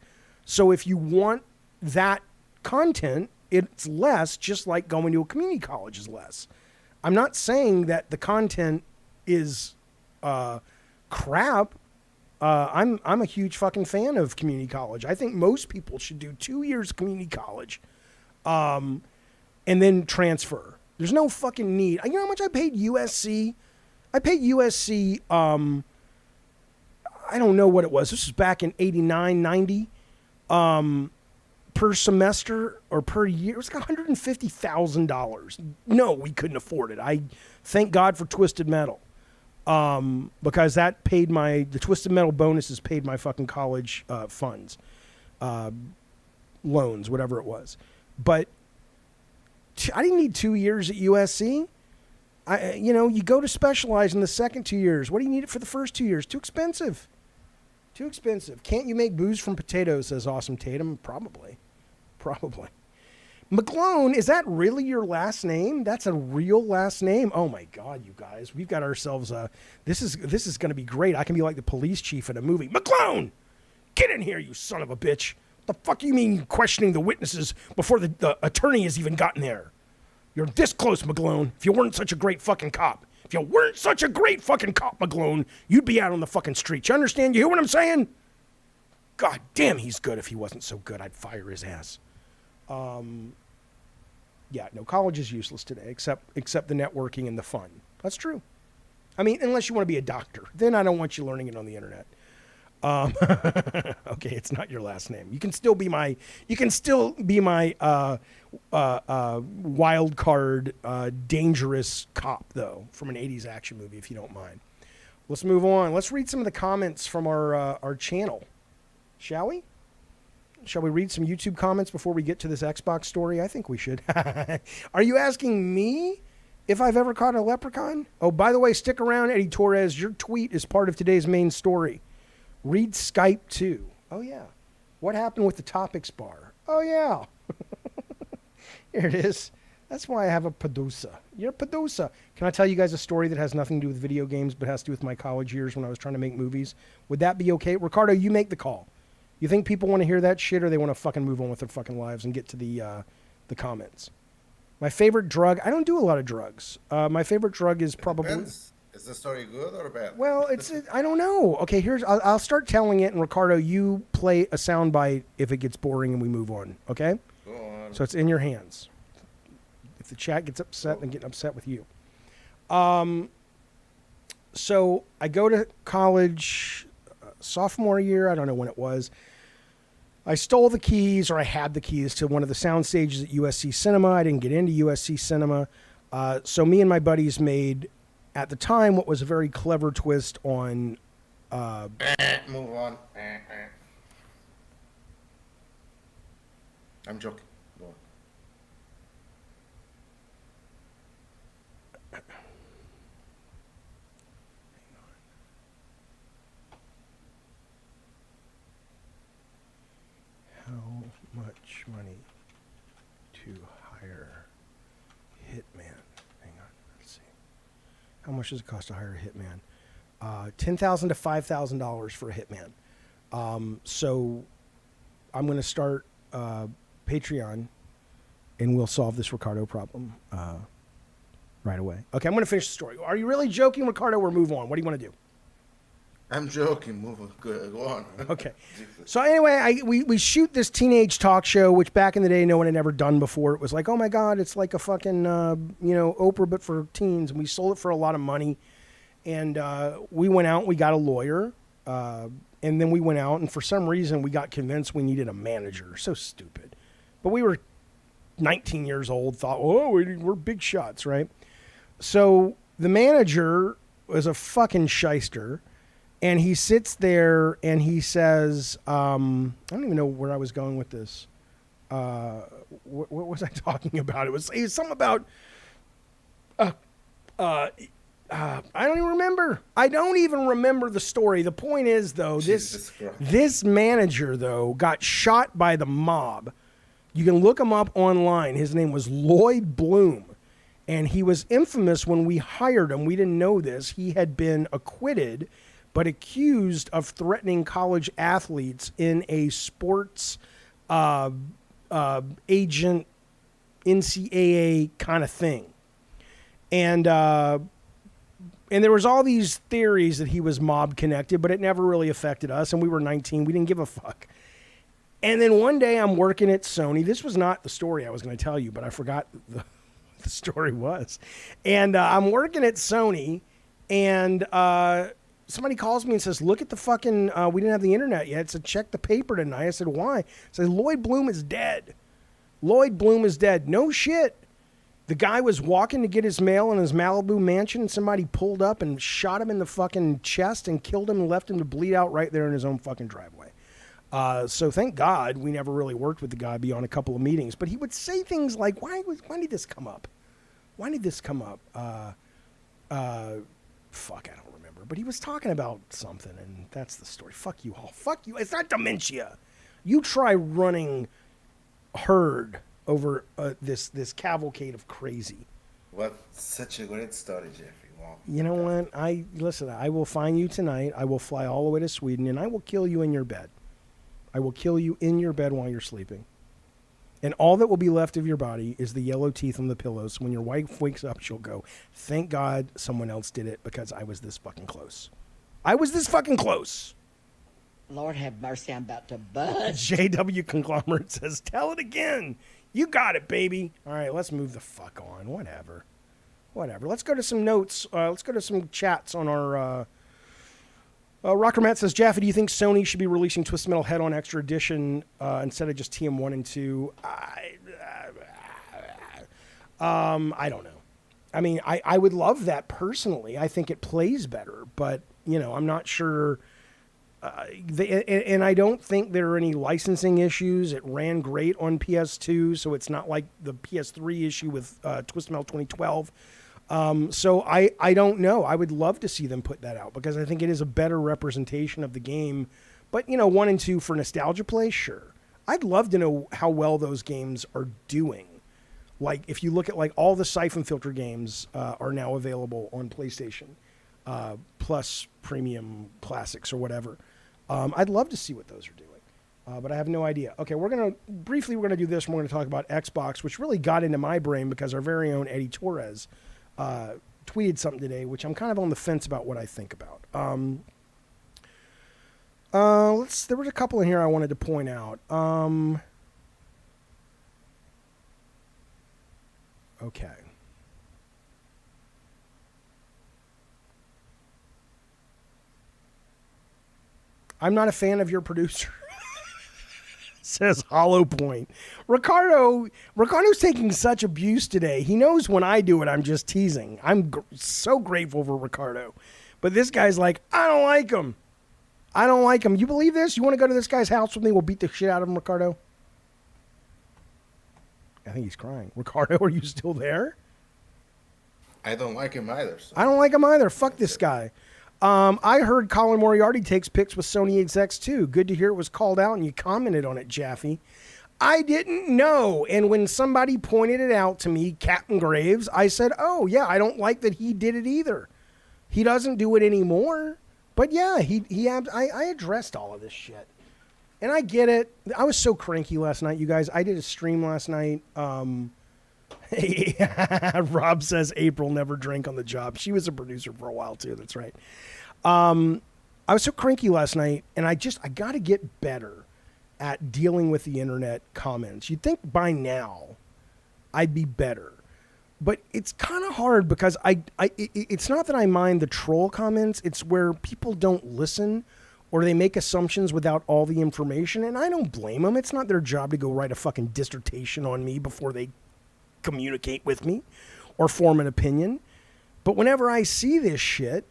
So if you want that content, it's less, just like going to a community college is less. I'm not saying that the content is crap. I'm a huge fucking fan of community college. I think most people should do 2 years of community college and then transfer. There's no fucking need. You know how much I paid USC? I paid USC, I don't know what it was. This was back in 89, 90. per semester or per year. It was like $150,000. No, we couldn't afford it. I thank God for Twisted Metal, because that paid the Twisted Metal bonuses paid my fucking college funds, loans, whatever it was. But I didn't need 2 years at USC. You go to specialize in the second 2 years. What do you need it for the first 2 years? Too expensive. Too expensive. Can't you make booze from potatoes, says Awesome Tatum? Probably. McClone, is that really your last name? That's a real last name? Oh my God, you guys. We've got ourselves this is going to be great. I can be like the police chief in a movie. McClone! Get in here, you son of a bitch. What the fuck you mean questioning the witnesses before the attorney has even gotten there? You're this close, McClone. If you weren't such a great fucking cop. If you weren't such a great fucking cop, McClone, you'd be out on the fucking street. You understand? You hear what I'm saying? God damn, he's good. If he wasn't so good, I'd fire his ass. Yeah, no, college is useless today, except the networking and the fun. That's true. I mean, unless you want to be a doctor. Then I don't want you learning it on the internet. Okay, it's not your last name. You can still be my wild card, dangerous cop, though, from an 80s action movie, if you don't mind. Let's move on. Let's read some of the comments from our channel. Shall we? Shall we read some YouTube comments before we get to this Xbox story? I think we should. Are you asking me if I've ever caught a leprechaun? Oh, by the way, stick around, Eddie Torres. Your tweet is part of today's main story. Read Skype too. Oh, yeah. What happened with the topics bar? Oh, yeah. Here it is. That's why I have a producer. You're a producer. Can I tell you guys a story that has nothing to do with video games but has to do with my college years when I was trying to make movies? Would that be okay? Ricardo, you make the call. You think people want to hear that shit or they want to fucking move on with their fucking lives and get to the comments? My favorite drug, I don't do a lot of drugs. My favorite drug is probably... Depends. Is the story good or bad? Well, I don't know. Okay, I'll start telling it, and Ricardo, you play a soundbite if it gets boring and we move on, okay? Go on. So it's in your hands. If the chat gets upset, then get upset with you. So I go to college sophomore year. I don't know when it was. I stole the keys, or I had the keys to one of the sound stages at USC Cinema. I didn't get into USC Cinema. So me and my buddies made, at the time, what was a very clever twist on... Move on. I'm joking. Go on. How much money to hire Hitman? Hang on, let's see. How much does it cost to hire a Hitman? $10,000 to $5,000 for a Hitman. So I'm going to start Patreon, and we'll solve this Ricardo problem right away. Okay, I'm going to finish the story. Are you really joking, Ricardo, or move on? What do you want to do? I'm joking. Move on. Go on. Okay. So anyway, we shoot this teenage talk show, which back in the day no one had ever done before. It was like, oh my God, it's like a fucking Oprah but for teens, and we sold it for a lot of money. And we went out, we got a lawyer, and then we went out, and for some reason we got convinced we needed a manager. So stupid. But we were 19 years old, thought, oh, we're big shots, right? So the manager was a fucking shyster. And he sits there and he says, I don't even know where I was going with this. What was I talking about? It was something about, I don't even remember. I don't even remember the story. The point is, though, this manager, though, got shot by the mob. You can look him up online. His name was Lloyd Bloom. And he was infamous when we hired him. We didn't know this. He had been acquitted but accused of threatening college athletes in a sports agent NCAA kind of thing. And there was all these theories that he was mob connected, but it never really affected us. And we were 19. We didn't give a fuck. And then one day I'm working at Sony. This was not the story I was going to tell you, but I forgot the story was. And I'm working at Sony, and somebody calls me and says, look at the fucking, we didn't have the internet yet, so check the paper tonight. I said, why? I said, Lloyd Bloom is dead. Lloyd Bloom is dead. No shit. The guy was walking to get his mail in his Malibu mansion, and somebody pulled up and shot him in the fucking chest and killed him and left him to bleed out right there in his own fucking driveway. So thank God we never really worked with the guy beyond a couple of meetings. But he would say things like, why did this come up? Why did this come up? Fuck, I don't remember. But he was talking about something, and that's the story. Fuck you all. Fuck you. It's not dementia. You try running herd over this cavalcade of crazy. What such a great story, Jeffrey. Wow. You know what? Listen, I will find you tonight. I will fly all the way to Sweden, and I will kill you in your bed. I will kill you in your bed while you're sleeping. And all that will be left of your body is the yellow teeth on the pillows. When your wife wakes up, she'll go, thank God someone else did it because I was this fucking close. I was this fucking close. Lord have mercy, I'm about to bust. JW Conglomerate says, tell it again. You got it, baby. All right, let's move the fuck on. Whatever. Let's go to some notes. Let's go to some chats on our... Rocker Matt says, Jaffe, do you think Sony should be releasing Twisted Metal Head-On Extra Edition instead of just TM1 and 2? I don't know. I mean, I would love that personally. I think it plays better, but, you know, I'm not sure... and I don't think there are any licensing issues. It ran great on PS2, so it's not like the PS3 issue with Twisted Metal 2012. So I don't know. I would love to see them put that out because I think it is a better representation of the game. But, you know, 1 and 2 for nostalgia play, sure. I'd love to know how well those games are doing. Like, if you look at, like, all the Siphon Filter games are now available on PlayStation, plus Premium Classics or whatever. I'd love to see what those are doing, but I have no idea. Okay, we're going to do this, and we're going to talk about Xbox, which really got into my brain because our very own Eddie Torres tweeted something today, which I'm kind of on the fence about what I think about. There was a couple in here I wanted to point out. Okay. I'm not a fan of your producer, says Hollow Point. Ricardo's taking such abuse today. He knows when I do it, I'm just teasing. I'm so grateful for Ricardo. But this guy's like, I don't like him. I don't like him. You believe this? You want to go to this guy's house with me? We'll beat the shit out of him, Ricardo. I think he's crying. Ricardo, are you still there? I don't like him either. So. I don't like him either. Fuck this guy. I heard Colin Moriarty takes pics with Sony execs too. Good to hear it was called out and you commented on it, Jaffe. I didn't know. And when somebody pointed it out to me, Captain Graves, I said, oh, yeah, I don't like that he did it either. He doesn't do it anymore. But yeah, I addressed all of this shit. And I get it. I was so cranky last night, you guys. I did a stream last night. Rob says April never drank on the job. She was a producer for a while too. That's right. I was so cranky last night, and I got to get better at dealing with the internet comments. You'd think by now I'd be better, but it's kind of hard because it's not that I mind the troll comments. It's where people don't listen or they make assumptions without all the information, and I don't blame them. It's not their job to go write a fucking dissertation on me before they communicate with me or form an opinion. But whenever I see this shit,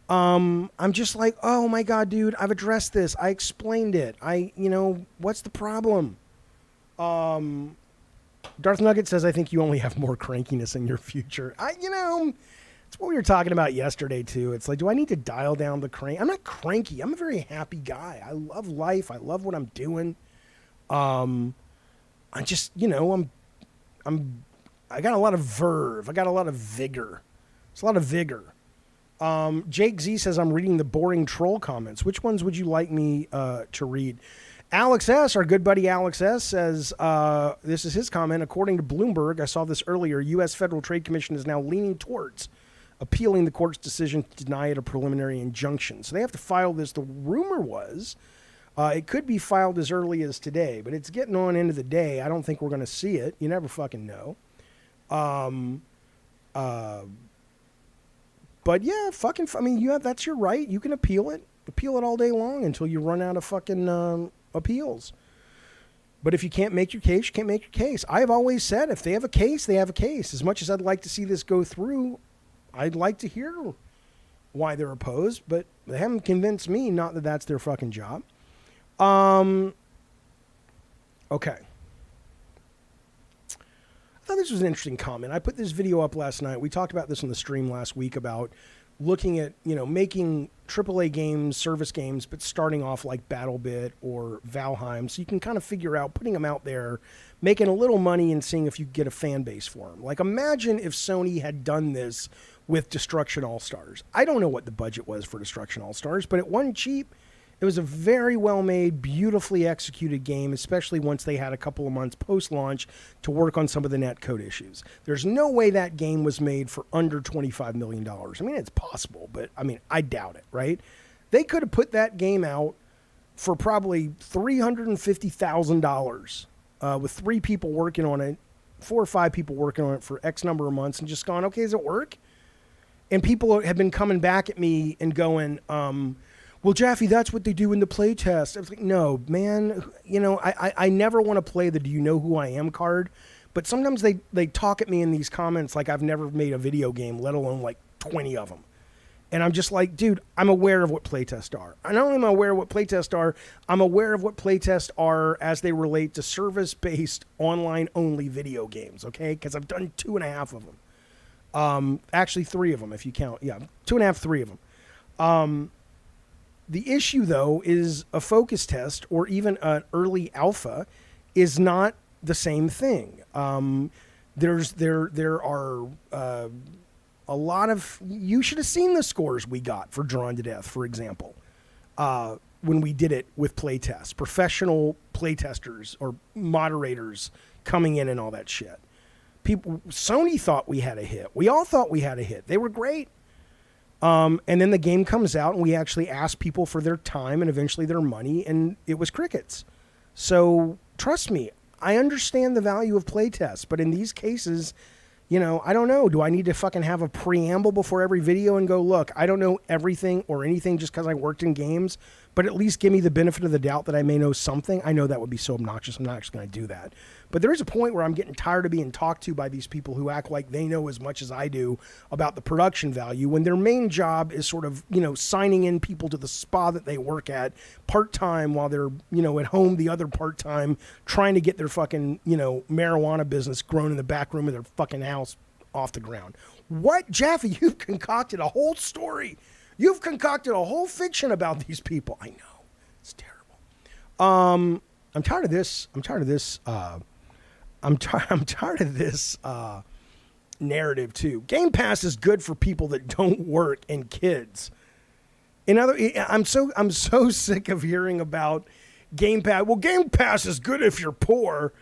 I'm just like, oh my God, dude, I've addressed this. I explained it. What's the problem? Darth Nugget says, I think you only have more crankiness in your future. It's what we were talking about yesterday too. It's like, do I need to dial down the crank? I'm not cranky. I'm a very happy guy. I love life. I love what I'm doing. I just, I got a lot of verve. I got a lot of vigor. It's a lot of vigor. Jake Z says, I'm reading the boring troll comments. Which ones would you like me to read? Alex S., our good buddy Alex S., says, this is his comment. According to Bloomberg, I saw this earlier, U.S. Federal Trade Commission is now leaning towards appealing the court's decision to deny it a preliminary injunction. So they have to file this. The rumor was it could be filed as early as today, but it's getting on into the day. I don't think we're going to see it. You never fucking know. But yeah, I mean, that's your right. You can appeal it all day long until you run out of fucking appeals. But if you can't make your case, you can't make your case. I've always said if they have a case, they have a case. As much as I'd like to see this go through, I'd like to hear why they're opposed, but they haven't convinced me not that that's their fucking job. Okay. I thought this was an interesting comment. I put this video up last night. We talked about this on the stream last week about looking at, making AAA games, service games, but starting off like BattleBit or Valheim, so you can kind of figure out putting them out there, making a little money and seeing if you get a fan base for them. Like, imagine if Sony had done this with Destruction All-Stars. I don't know what the budget was for Destruction All-Stars, but it wasn't cheap. It was a very well-made, beautifully executed game, especially once they had a couple of months post-launch to work on some of the netcode issues. There's no way that game was made for under $25 million. I mean, it's possible, but I doubt it, right? They could have put that game out for probably $350,000 with 3 people working on it, 4 or 5 people working on it for X number of months and just gone, okay, does it work? And people have been coming back at me and going, well, Jaffe, that's what they do in the playtest. I was like, no, man, I never want to play the do you know who I am card. But sometimes they talk at me in these comments like I've never made a video game, let alone like 20 of them. And I'm just like, dude, I'm aware of what playtests are. Not only am I aware of what playtests are, I'm aware of what playtests are as they relate to service-based, online-only video games, okay? Because I've done 2.5 of them. Actually, 3 of them, if you count. Yeah, 2.5, 3 of them. The issue, though, is a focus test or even an early alpha is not the same thing. There are a lot of... You should have seen the scores we got for Drawn to Death, for example, when we did it with playtests. Professional playtesters or moderators coming in and all that shit. Sony thought we had a hit. We all thought we had a hit. They were great. And then the game comes out and we actually ask people for their time and eventually their money, and it was crickets. So trust me, I understand the value of playtests, but in these cases, I don't know. Do I need to fucking have a preamble before every video and go, look, I don't know everything or anything just because I worked in games, but at least give me the benefit of the doubt that I may know something? I know that would be so obnoxious. I'm not actually going to do that. But there is a point where I'm getting tired of being talked to by these people who act like they know as much as I do about the production value when their main job is sort of, signing in people to the spa that they work at part-time while they're, at home the other part-time trying to get their fucking, marijuana business grown in the back room of their fucking house off the ground. What? Jaffe, you've concocted a whole story. You've concocted a whole fiction about these people. I know. It's terrible. I'm tired of this. I'm tired of this narrative too. Game Pass is good for people that don't work and kids. I'm so sick of hearing about Game Pass. Well, Game Pass is good if you're poor.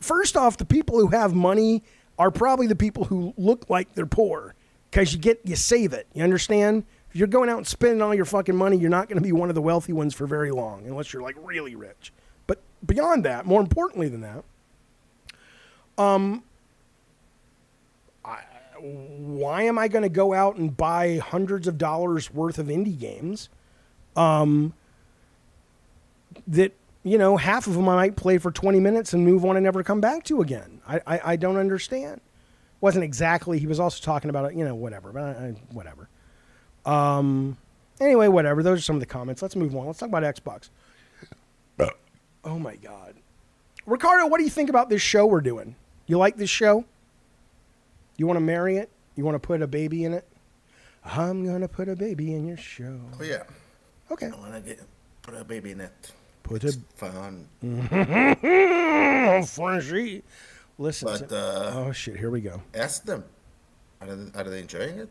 First off, the people who have money are probably the people who look like they're poor because you save it. You understand? If you're going out and spending all your fucking money, you're not going to be one of the wealthy ones for very long unless you're like really rich. But beyond that, more importantly than that, why am I going to go out and buy hundreds of dollars worth of indie games that, half of them I might play for 20 minutes and move on and never come back to again? I don't understand. Wasn't exactly, he was also talking about it, whatever, but whatever. Anyway, whatever. Those are some of the comments. Let's move on. Let's talk about Xbox. Oh my God. Ricardo, what do you think about this show we're doing? You like this show? You want to marry it? You want to put a baby in it? I'm going to put a baby in your show. Oh, yeah. Okay. I want to put a baby in it. Put it's fun. Frenchie. Listen. But, oh, shit. Here we go. Ask them. Are they enjoying it?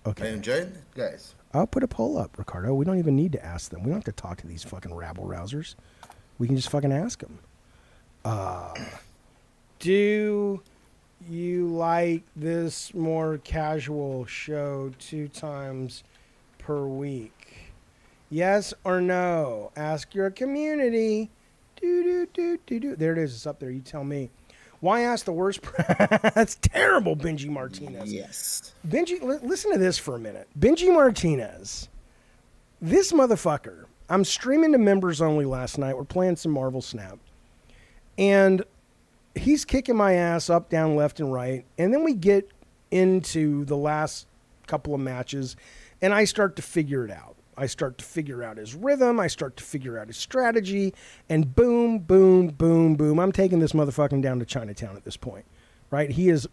Okay. Are you enjoying it, guys? I'll put a poll up, Ricardo. We don't even need to ask them. We don't have to talk to these fucking rabble-rousers. We can just fucking ask them. Do you like this more casual show 2 times per week? Yes or no? Ask your community. There it is. It's up there. You tell me. Why ask the worst? That's terrible, Benji Martinez. Yes. Benji, listen to this for a minute. Benji Martinez, this motherfucker. I'm streaming to members only last night. We're playing some Marvel Snap. And he's kicking my ass up, down, left, and right. And then we get into the last couple of matches, and I start to figure it out. I start to figure out his rhythm. I start to figure out his strategy. And boom, boom, boom, boom. I'm taking this motherfucking down to Chinatown at this point, right? He is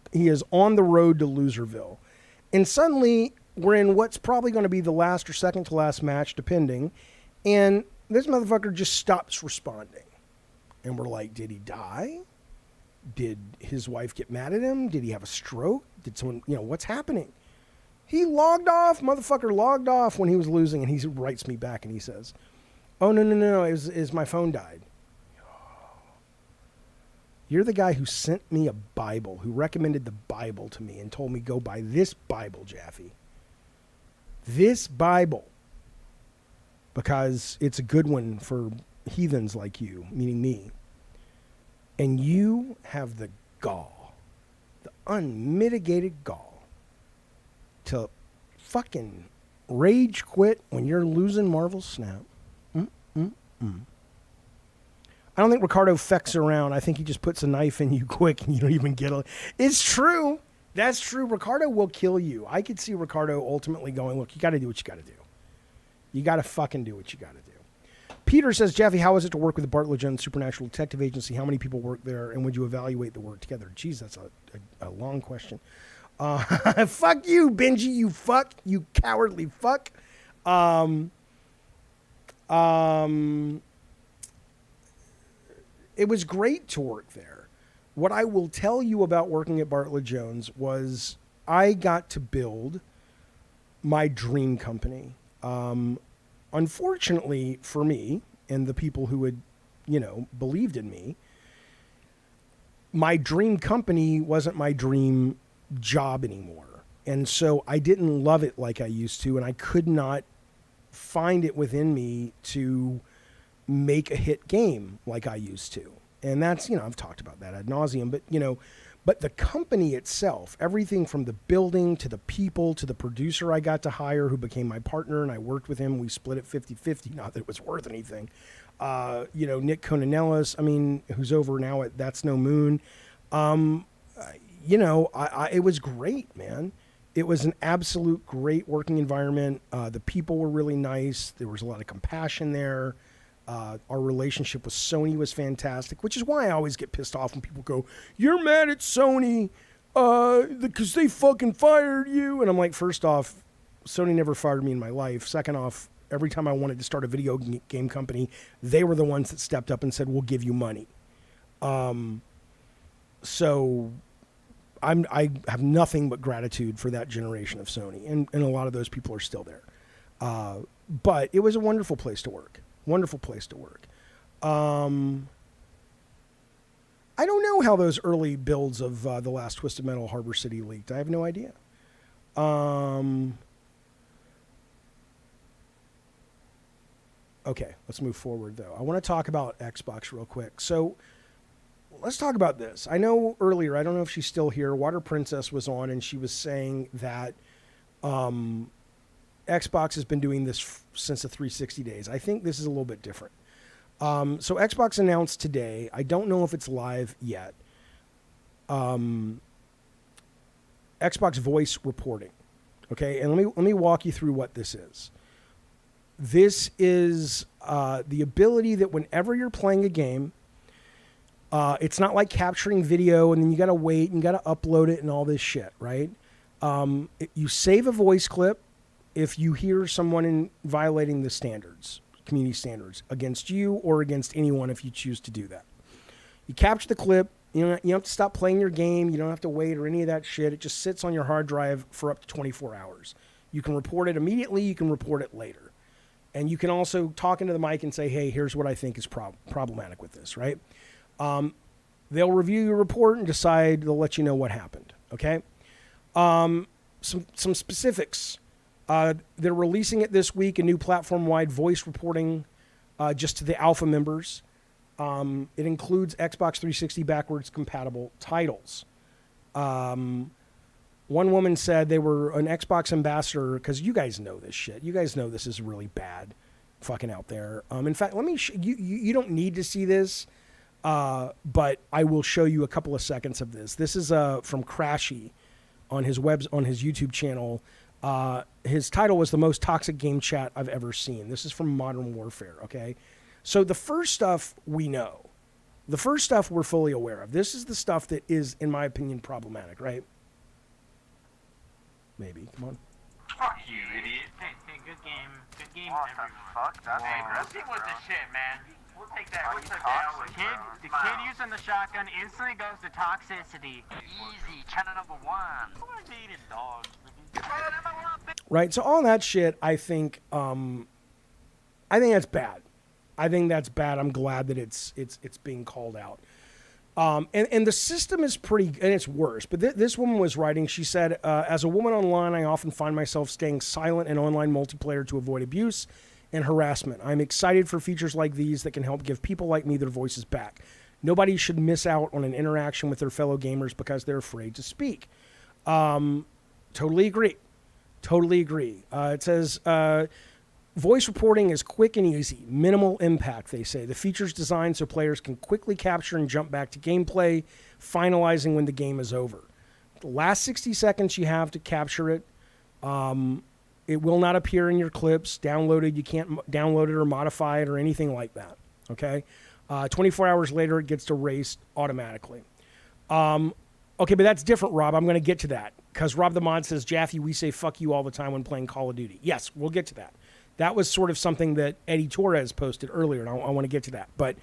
on the road to Loserville. And suddenly, we're in what's probably going to be the last or second to last match, depending. And this motherfucker just stops responding. And we're like, did he die? Did his wife get mad at him? Did he have a stroke? Did someone, what's happening? He logged off, motherfucker logged off when he was losing, and he writes me back and he says, oh, no, it my phone died. You're the guy who sent me a Bible, who recommended the Bible to me and told me go buy this Bible, Jaffe. This Bible. Because it's a good one for heathens like you, meaning me. And you have the gall, the unmitigated gall, to fucking rage quit when you're losing Marvel Snap. I don't think Ricardo fecks around. I think he just puts a knife in you quick and you don't even get it. It's true. That's true. Ricardo will kill you. I could see Ricardo ultimately going, look, you got to do what you got to do. You got to fucking do what you got to do. Peter says, Jaffe, how is it to work with the Bartlett Jones Supernatural Detective Agency? How many people work there, and would you evaluate the work together? Jeez, that's a long question. Fuck you, Benji, you fuck, you cowardly fuck. It was great to work there. What I will tell you about working at Bartlett Jones was I got to build my dream company. Unfortunately for me and the people who had, believed in me, my dream company wasn't my dream job anymore. And so I didn't love it like I used to, and I could not find it within me to make a hit game like I used to. And that's, I've talked about that ad nauseum, but the company itself, everything from the building to the people to the producer I got to hire who became my partner, and I worked with him. We split it 50-50, not that it was worth anything. Nick Conanellis, who's over now at That's No Moon. It was great, man. It was an absolute great working environment. The people were really nice. There was a lot of compassion there. Our relationship with Sony was fantastic, which is why I always get pissed off when people go, you're mad at Sony because they fucking fired you. And I'm like, first off, Sony never fired me in my life. Second off, every time I wanted to start a video game company, they were the ones that stepped up and said, we'll give you money. So I have nothing but gratitude for that generation of Sony. And a lot of those people are still there. But it was a wonderful place to work. Wonderful place to work. I don't know how those early builds of the last Twisted Metal Harbor City leaked. I have no idea. Okay, let's move forward, though. I want to talk about Xbox real quick. So let's talk about this. I know earlier, I don't know if she's still here, Water Princess was on, and she was saying that Xbox has been doing this since the 360 days. I think this is a little bit different. So Xbox announced today, I don't know if it's live yet, Xbox voice reporting. Okay, and let me walk you through what this is. This is the ability that whenever you're playing a game, it's not like capturing video and then you got to wait and you got to upload it and all this shit, right? You save a voice clip if you hear someone violating the standards, community standards, against you or against anyone if you choose to do that. You capture the clip. You don't have to stop playing your game. You don't have to wait or any of that shit. It just sits on your hard drive for up to 24 hours. You can report it immediately. You can report it later. And you can also talk into the mic and say, hey, here's what I think is problematic with this, right? They'll review your report and decide, they'll let you know what happened, okay? Some specifics. They're releasing it this week, a new platform-wide voice reporting just to the alpha members. It includes Xbox 360 backwards compatible titles. One woman said they were an Xbox ambassador because you guys know this shit. You guys know this is really bad fucking out there. In fact, let me you don't need to see this, but I will show you a couple of seconds of this. This is from Crashy on his YouTube channel. His title was the most toxic game chat I've ever seen. This is from Modern Warfare, okay? So the first stuff we know. The first stuff we're fully aware of. This is the stuff that is, in my opinion, problematic, right? Maybe. Come on. Fuck you, idiot. Hey, good game. Good game, everyone. Fuck? That's aggressive, with the shit, man. We'll take that. We'll take that. The kid using the shotgun instantly goes to toxicity. Easy. Channel number 1. Who are dating dogs? Right. So all that shit, I think that's bad. I think that's bad. I'm glad that it's being called out. And the system is pretty, and it's worse. But this woman was writing, she said, as a woman online, I often find myself staying silent in online multiplayer to avoid abuse and harassment. I'm excited for features like these that can help give people like me their voices back. Nobody should miss out on an interaction with their fellow gamers because they're afraid to speak. Totally agree. Totally agree. It says, voice reporting is quick and easy, minimal impact, they say. The feature's designed so players can quickly capture and jump back to gameplay, finalizing when the game is over. The last 60 seconds you have to capture it. It will not appear in your clips. Downloaded, you can't download it or modify it or anything like that. Okay? 24 hours later, it gets erased automatically. Okay, but that's different, Rob. I'm going to get to that. Because Rob the Mod says, Jaffe, we say fuck you all the time when playing Call of Duty. Yes, we'll get to that. That was sort of something that Eddie Torres posted earlier, and I want to get to that. But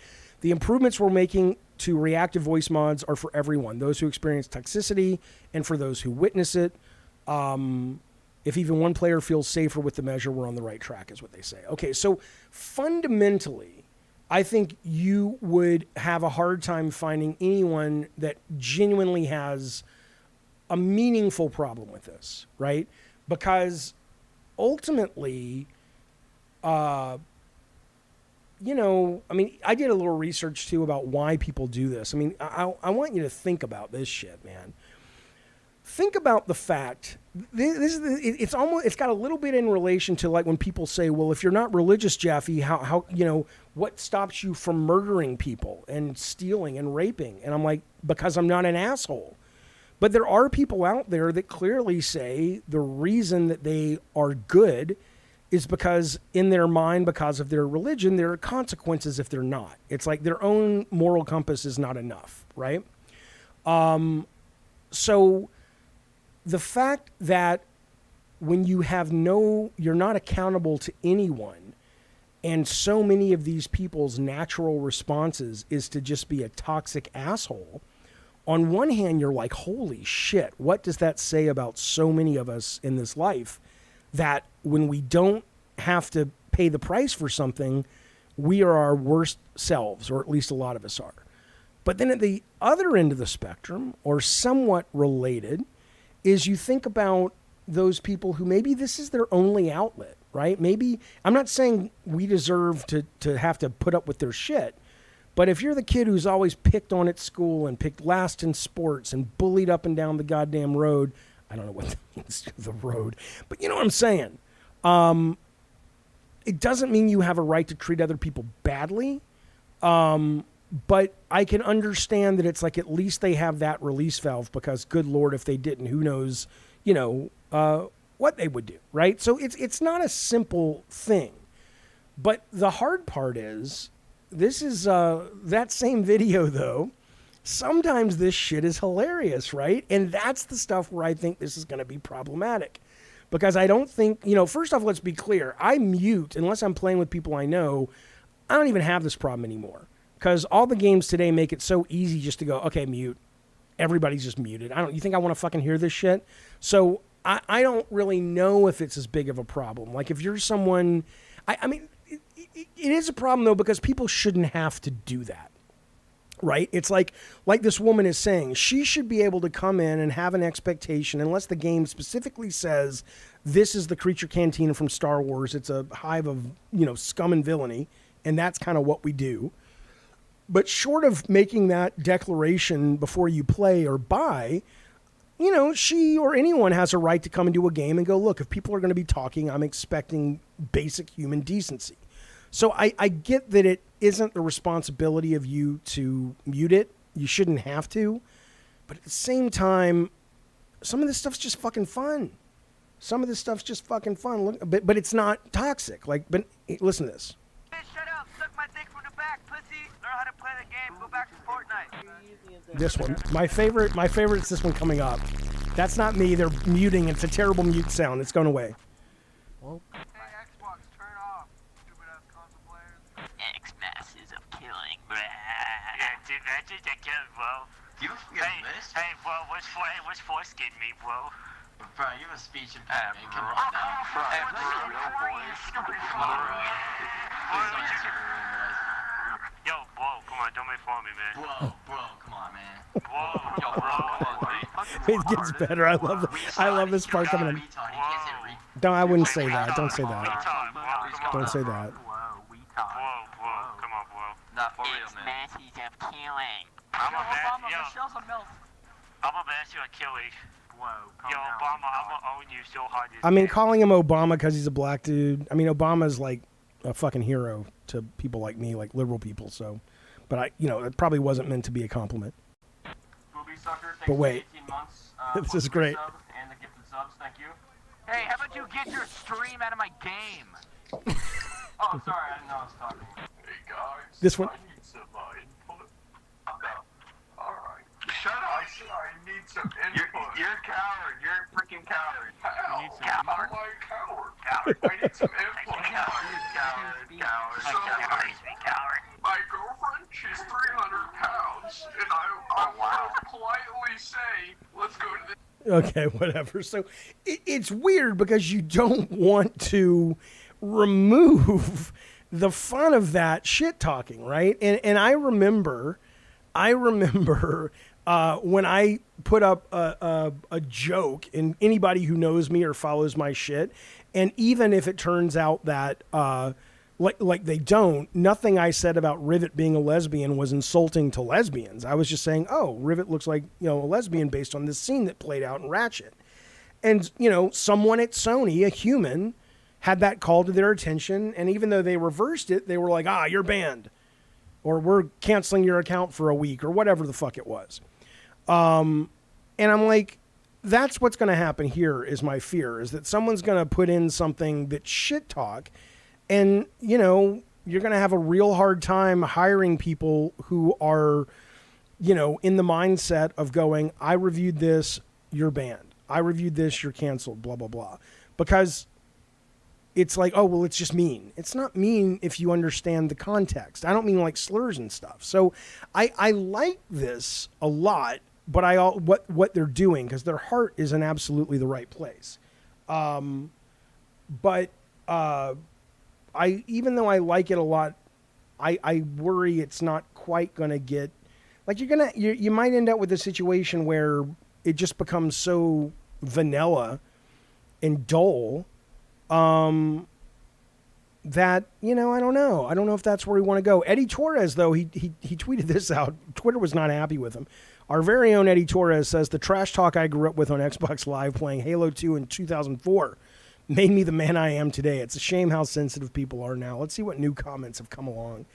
the improvements we're making to reactive voice mods are for everyone, those who experience toxicity and for those who witness it. If even one player feels safer with the measure, we're on the right track, is what they say. Okay, so fundamentally, I think you would have a hard time finding anyone that genuinely has a meaningful problem with this, right? Because ultimately, I mean, I did a little research too about why people do this. I mean, I want you to think about this shit, man. Think about the fact it's got a little bit in relation to like when people say, well, if you're not religious, Jaffe, how what stops you from murdering people and stealing and raping? And I'm like, because I'm not an asshole. But there are people out there that clearly say the reason that they are good is because in their mind, because of their religion, there are consequences if they're not. It's like their own moral compass is not enough, right? So the fact that when you have you're not accountable to anyone, and so many of these people's natural responses is to just be a toxic asshole, on one hand, you're like, holy shit, what does that say about so many of us in this life that when we don't have to pay the price for something, we are our worst selves, or at least a lot of us are. But then at the other end of the spectrum, or somewhat related, is you think about those people who maybe this is their only outlet, right? Maybe, I'm not saying we deserve to have to put up with their shit, but if you're the kid who's always picked on at school and picked last in sports and bullied up and down the goddamn road, I don't know what that means, the road, but you know what I'm saying. It doesn't mean you have a right to treat other people badly. But I can understand that it's like at least they have that release valve because good Lord, if they didn't, who knows, what they would do, right? So it's not a simple thing. But the hard part is, this is that same video, though. Sometimes this shit is hilarious, right? And that's the stuff where I think this is going to be problematic. Because I don't think, first off, let's be clear. I mute, unless I'm playing with people I know, I don't even have this problem anymore. Because all the games today make it so easy just to go, okay, mute. Everybody's just muted. You think I want to fucking hear this shit? So I don't really know if it's as big of a problem. Like if you're someone, I mean, it is a problem though, because people shouldn't have to do that. Right? It's like this woman is saying, she should be able to come in and have an expectation, unless the game specifically says, this is the creature cantina from Star Wars. It's a hive of, scum and villainy. And that's kind of what we do. But short of making that declaration before you play or buy, you know, she or anyone has a right to come into a game and go, look, if people are going to be talking, I'm expecting basic human decency. So I get that it isn't the responsibility of you to mute it. You shouldn't have to. But at the same time, some of this stuff's just fucking fun. Some of this stuff's just fucking fun. Look, but it's not toxic. Like, but listen to this. Bitch, shut up. Suck my dick from the back, pussy. Learn how to play the game. Go back to Fortnite. This one. My favorite is this one coming up. That's not me. They're muting. It's a terrible mute sound. It's going away. Hey, Xbox, turn off. Stupid ass console players. X-masses of killing, bruh. Yeah, dude, that's just a kill, bro. You forget this? Hey, bro, what's foreskin me, bro? Bro, you have a speech impediment. Come on now. Hey, bro, real boy, stupid fuck. Yo, bro, come on, don't make fun of me, man. Bro, come on, man. Whoa, yo, bro, It gets better. I love this part coming in. Don't. I wouldn't say that. Don't say that. Don't say that. Whoa, come on, bro. Not for real, man. Masses of killing. Obama, Michelle's a MILF. I'm a master of killing. Whoa, yo, Obama, I'm gonna own you so hard. I mean, calling him Obama because he's a black dude. I mean, Obama's like a fucking hero to people like me, like liberal people. So, but it probably wasn't meant to be a compliment. But wait, this is great. And the gifted subs, thank you. Hey, how about you get your stream out of my game? Oh, sorry, I didn't know I was talking. Hey guys, This one. I need some input. Alright. Shut up. I said I need some input. You're a coward. You're a freaking coward. How? I'm like a coward. I need some input. Coward. My girlfriend, she's 300 pounds, and I want to politely say, let's go to the... Okay, whatever. So it's weird because you don't want to remove the fun of that shit talking, right? And I remember when I put up a joke, and anybody who knows me or follows my shit, and even if it turns out that like they don't, nothing I said about Rivet being a lesbian was insulting to lesbians. I was just saying, oh, Rivet looks like, a lesbian based on this scene that played out in Ratchet. And, someone at Sony, a human, had that called to their attention, and even though they reversed it, they were like, you're banned. Or we're canceling your account for a week, or whatever the fuck it was. And I'm like, that's what's going to happen here, is my fear, is that someone's going to put in something that's shit talk, and, you're going to have a real hard time hiring people who are, in the mindset of going, I reviewed this, you're banned. I reviewed this, you're canceled, blah, blah, blah. Because it's like, oh, well, it's just mean. It's not mean if you understand the context. I don't mean like slurs and stuff. So I like this a lot, but what they're doing, because their heart is in absolutely the right place. But even though I like it a lot, I worry it's not quite going to get, like you might end up with a situation where it just becomes so vanilla and dull that, I don't know. I don't know if that's where we want to go. Eddie Torres, though, he tweeted this out. Twitter was not happy with him. Our very own Eddie Torres says, the trash talk I grew up with on Xbox Live playing Halo 2 in 2004 made me the man I am today. It's a shame how sensitive people are now. Let's see what new comments have come along.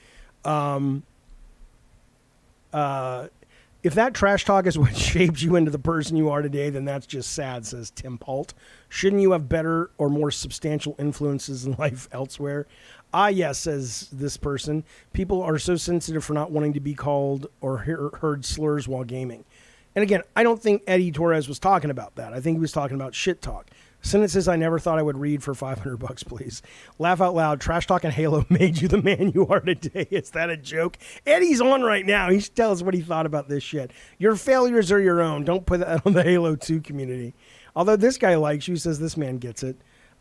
If that trash talk is what shaped you into the person you are today, then that's just sad, says Tim Holt. Shouldn't you have better or more substantial influences in life elsewhere? Yes, says this person. People are so sensitive for not wanting to be called or heard slurs while gaming. And again, I don't think Eddie Torres was talking about that. I think he was talking about shit talk. Sentences I never thought I would read for $500, please. Laugh out loud. Trash talk and Halo made you the man you are today. Is that a joke? Eddie's on right now. He should tell us what he thought about this shit. Your failures are your own. Don't put that on the Halo 2 community. Although this guy likes you, says this man gets it.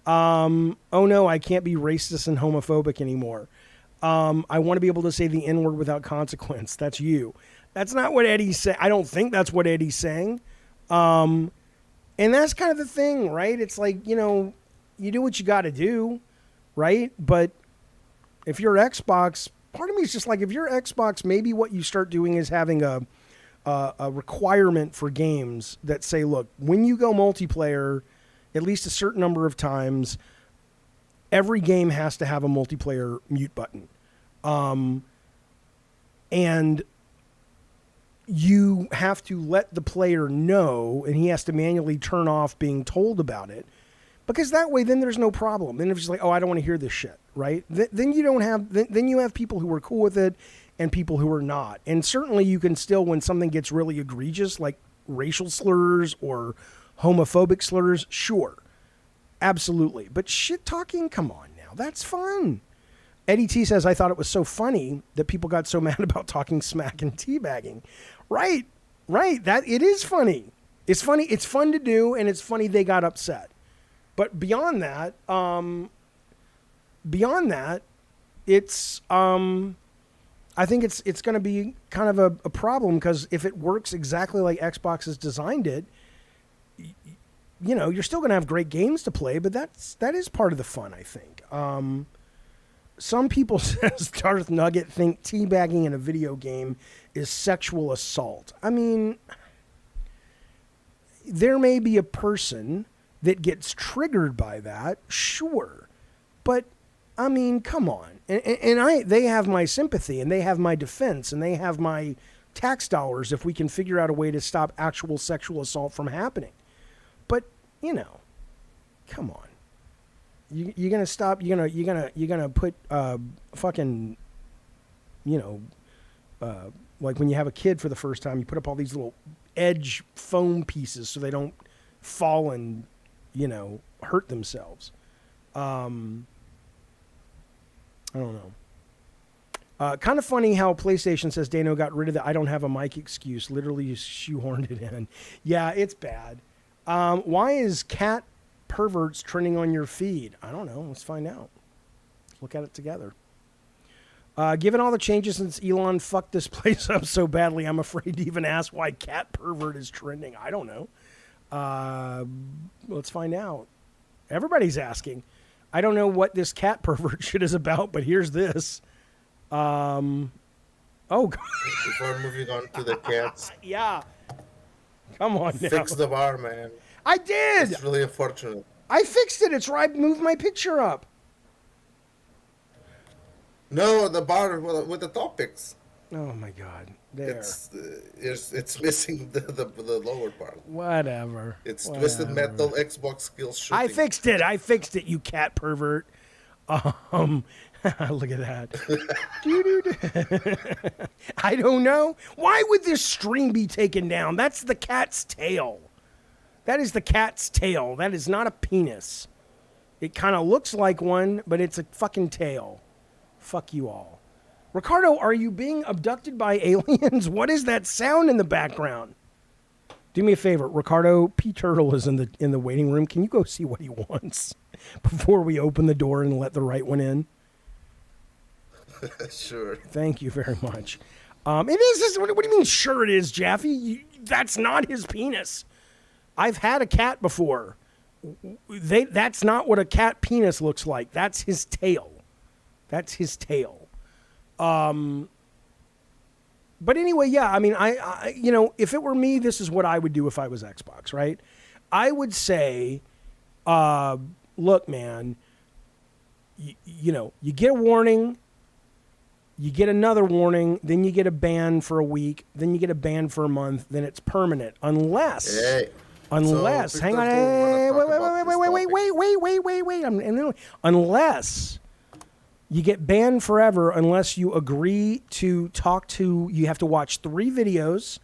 Oh no, I can't be racist and homophobic anymore. I want to be able to say the N-word without consequence. That's you. That's not what Eddie's saying. I don't think that's what Eddie's saying. And that's kind of the thing, right? It's like, you do what you got to do, right? But if you're Xbox, part of me is just like, if you're Xbox, maybe what you start doing is having a requirement for games that say, look, when you go multiplayer, at least a certain number of times, every game has to have a multiplayer mute button. And you have to let the player know, and he has to manually turn off being told about it, because that way then there's no problem. Then if it's like, oh, I don't want to hear this shit, right? Then you don't have, then you have people who are cool with it and people who are not. And certainly you can still, when something gets really egregious, like racial slurs or homophobic slurs, sure, absolutely. But shit talking, come on now, that's fun. Eddie T says, I thought it was so funny that people got so mad about talking smack and teabagging. Right. That it is funny. It's funny. It's fun to do, and it's funny they got upset. But beyond that, it's I think it's going to be kind of a problem, because if it works exactly like Xbox has designed it, you know, you're still going to have great games to play, but that is part of the fun, I think. Some people, says Darth Nugget, think teabagging in a video game is sexual assault. I mean, there may be a person that gets triggered by that, sure. But, I mean, come on. And they have my sympathy, and they have my defense, and they have my tax dollars if we can figure out a way to stop actual sexual assault from happening. But, you know, come on. You're gonna stop. You're gonna put fucking, you know, like when you have a kid for the first time, you put up all these little edge foam pieces so they don't fall and, you know, hurt themselves. I don't know. Kind of funny how PlayStation says Dano got rid of the I don't have a mic excuse. Literally shoehorned it in. Yeah, it's bad. Why is cat perverts trending on your feed? I don't know. Let's find out. Let's look at it together. Given all the changes since Elon fucked this place up so badly, I'm afraid to even ask why cat pervert is trending. I don't know. Let's find out. Everybody's asking. I don't know what this cat pervert shit is about, but here's this. Oh, Before moving on to the cats, yeah. Come on now. fix the bar, man. I did. It's really unfortunate. I fixed it. It's right. Moved my picture up. No, the bar with the topics. Oh my God! There. It's missing the lower part. Whatever. It's Whatever. Twisted Metal Xbox skills shooting. I fixed it. You cat pervert. Look at that. I don't know. Why would this stream be taken down? That's the cat's tail. That is the cat's tail. That is not a penis. It kind of looks like one, but it's a fucking tail. Fuck you all. Ricardo, are you being abducted by aliens? What is that sound in the background? Do me a favor, Ricardo. P. Turtle is in the waiting room. Can you go see what he wants before we open the door and let the right one in? Sure. Thank you very much. It is. What do you mean? Sure, it is, Jaffe. That's not his penis. I've had a cat before. That's not what a cat penis looks like. That's his tail. That's his tail. But anyway, yeah. I mean, I you know, if it were me, this is what I would do if I was Xbox, right? I would say, look, man. You know, you get a warning. You get another warning, then you get a ban for a week, then you get a ban for a month, then it's permanent. Unless, so, hang on, wait. Unless you get banned forever, unless you agree to you have to watch 3 videos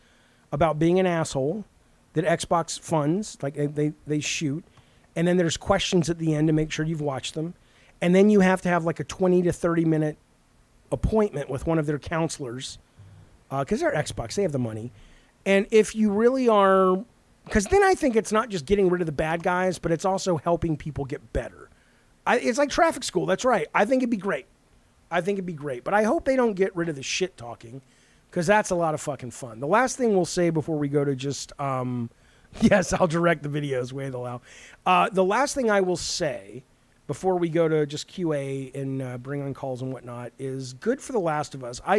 about being an asshole that Xbox funds, like they shoot, and then there's questions at the end to make sure you've watched them, and then you have to have like a 20 to 30 minute appointment with one of their counselors, because they're Xbox, they have the money. And if you really are, because then I think it's not just getting rid of the bad guys, but it's also helping people get better. It's like traffic school. That's right. I think it'd be great. But I hope they don't get rid of the shit talking, because that's a lot of fucking fun. The last thing we'll say before we go to just, yes, I'll direct the videos, way to allow. The last thing I will say before we go to just QA and bring on calls and whatnot, is good for The Last of Us. I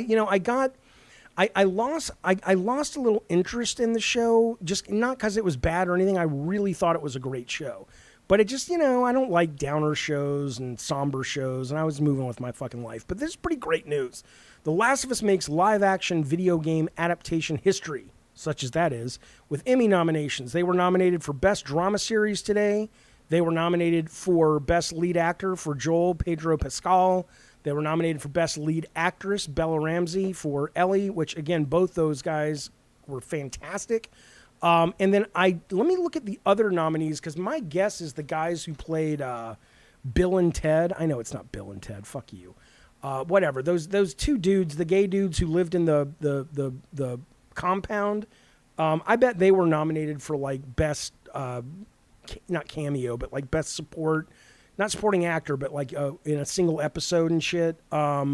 lost a little interest in the show, just not because it was bad or anything. I really thought it was a great show. But it just, I don't like downer shows and somber shows, and I was moving with my fucking life. But this is pretty great news. The Last of Us makes live-action video game adaptation history, such as that is, with Emmy nominations. They were nominated for Best Drama Series today. They were nominated for Best Lead Actor for Joel Pedro Pascal. They were nominated for Best Lead Actress, Bella Ramsey, for Ellie, which, again, both those guys were fantastic. And then let me look at the other nominees, because my guess is the guys who played Bill and Ted. I know it's not Bill and Ted. Fuck you. Whatever. Those two dudes, the gay dudes who lived in the compound, I bet they were nominated for like best, not cameo, but like best support, not supporting actor, but like in a single episode and shit. Let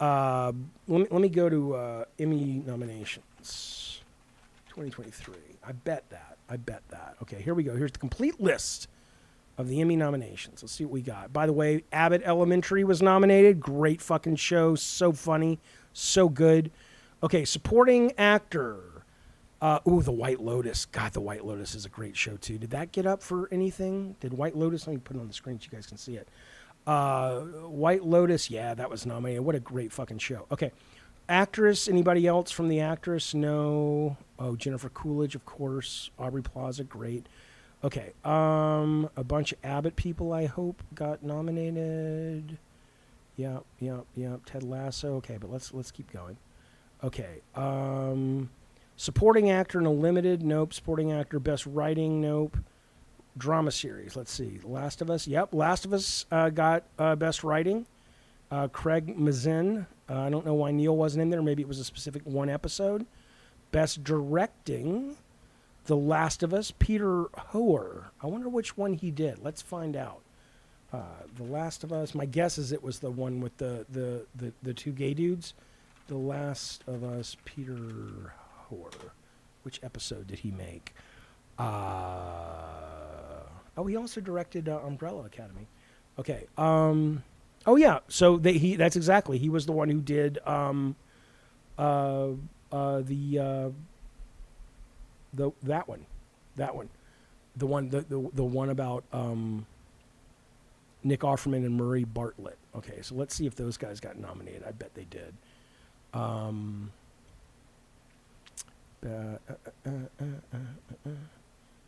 me go to Emmy nominations. 2023. I bet that. Okay, here we go. Here's the complete list of the Emmy nominations. Let's see what we got. By the way, Abbott Elementary was nominated. Great fucking show. So funny. So good. Okay, supporting actor. The White Lotus. God, The White Lotus is a great show, too. Did that get up for anything? Did White Lotus? Let me put it on the screen so you guys can see it. White Lotus, yeah, that was nominated. What a great fucking show. Okay. Actress, anybody else from the actress? No. Oh, Jennifer Coolidge, of course. Aubrey Plaza, great. Okay. A bunch of Abbott people, I hope, got nominated. Yeah. Ted Lasso. Okay, but let's keep going. Okay. Supporting actor in a limited, nope. Supporting actor, best writing, nope. Drama series, let's see. Last of Us, yep. Last of Us got best writing. Craig Mazin. I don't know why Neil wasn't in there. Maybe it was a specific one episode. Best directing, The Last of Us, Peter Hoer. I wonder which one he did. Let's find out. The Last of Us. My guess is it was the one with the two gay dudes. The Last of Us, Peter Hoer. Which episode did he make? He also directed Umbrella Academy. Okay. Oh yeah, so that's exactly. He was the one who did that one, the one about Nick Offerman and Murray Bartlett. Okay, so let's see if those guys got nominated. I bet they did.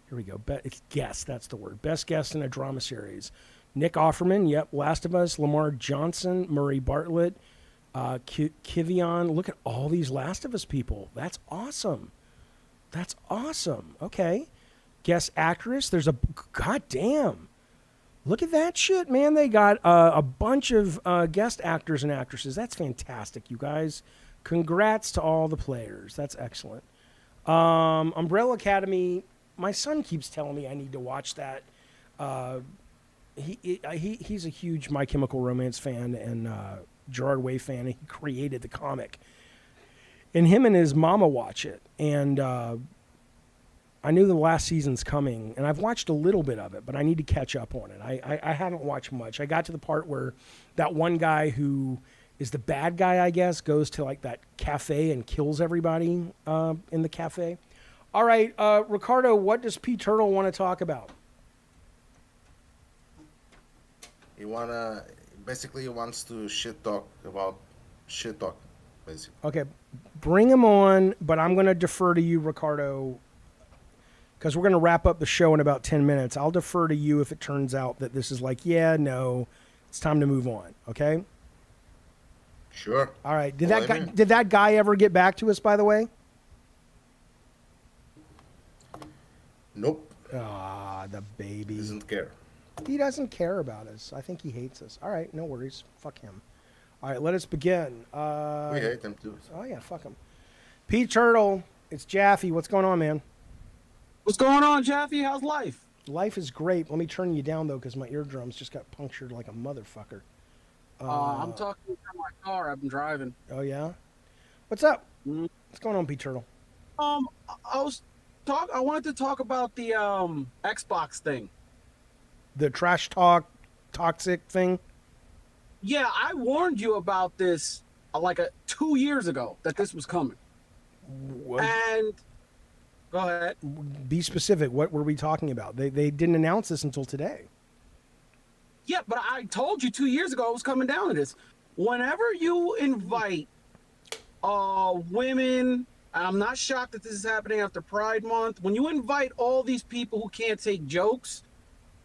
Here we go. It's guest. That's the word. Best guest in a drama series. Nick Offerman, yep. Last of Us, Lamar Johnson, Murray Bartlett, Kivion. Look at all these Last of Us people. That's awesome. Okay. Guest actress. There's a goddamn. Look at that shit, man. They got a bunch of guest actors and actresses. That's fantastic, you guys. Congrats to all the players. That's excellent. Umbrella Academy. My son keeps telling me I need to watch that. He's a huge My Chemical Romance fan and Gerard Way fan. He created the comic, and him and his mama watch it. And I knew the last season's coming, and I've watched a little bit of it, but I need to catch up on it. I haven't watched much. I got to the part where that one guy who is the bad guy, I guess, goes to like that cafe and kills everybody in the cafe. All right, Ricardo, what does P. Turtle want to talk about? He wants to shit talk about shit talk, basically. Okay, bring him on, but I'm going to defer to you, Ricardo, because we're going to wrap up the show in about 10 minutes. I'll defer to you if it turns out that this is like, yeah, no, it's time to move on, okay? Sure. All right, did that guy ever get back to us, by the way? Nope. Ah, the baby. He doesn't care. He doesn't care about us. I think he hates us. All right, no worries. Fuck him. All right, let us begin. We hate him too. Oh, yeah, fuck him. P. Turtle, it's Jaffe. What's going on, man? What's going on, Jaffe? How's life? Life is great. Let me turn you down, though, because my eardrums just got punctured like a motherfucker. I'm talking from my car. I've been driving. Oh, yeah? What's up? Mm-hmm. What's going on, P. Turtle? I wanted to talk about the Xbox thing. The trash talk toxic thing? Yeah, I warned you about this 2 years ago that this was coming. What? And go ahead. Be specific. What were we talking about? They didn't announce this until today. Yeah, but I told you 2 years ago it was coming down to this. Whenever you invite women, I'm not shocked that this is happening after Pride Month. When you invite all these people who can't take jokes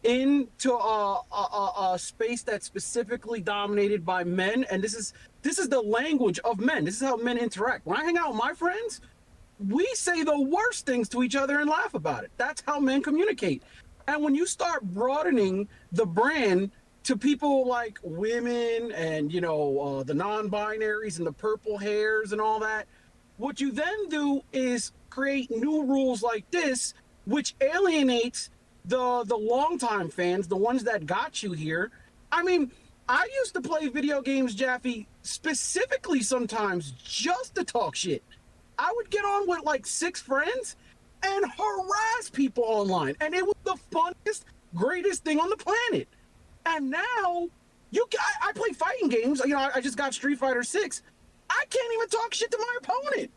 into a space that's specifically dominated by men, and this is the language of men. This is how men interact. When I hang out with my friends, we say the worst things to each other and laugh about it. That's how men communicate. And when you start broadening the brand to people like women and, the non-binaries and the purple hairs and all that, what you then do is create new rules like this, which alienates the longtime fans, the ones that got you here. I mean, I used to play video games, Jaffe, specifically sometimes just to talk shit. I would get on with like 6 friends and harass people online, and it was the funniest, greatest thing on the planet. And now, I play fighting games. I just got Street Fighter 6. I can't even talk shit to my opponent.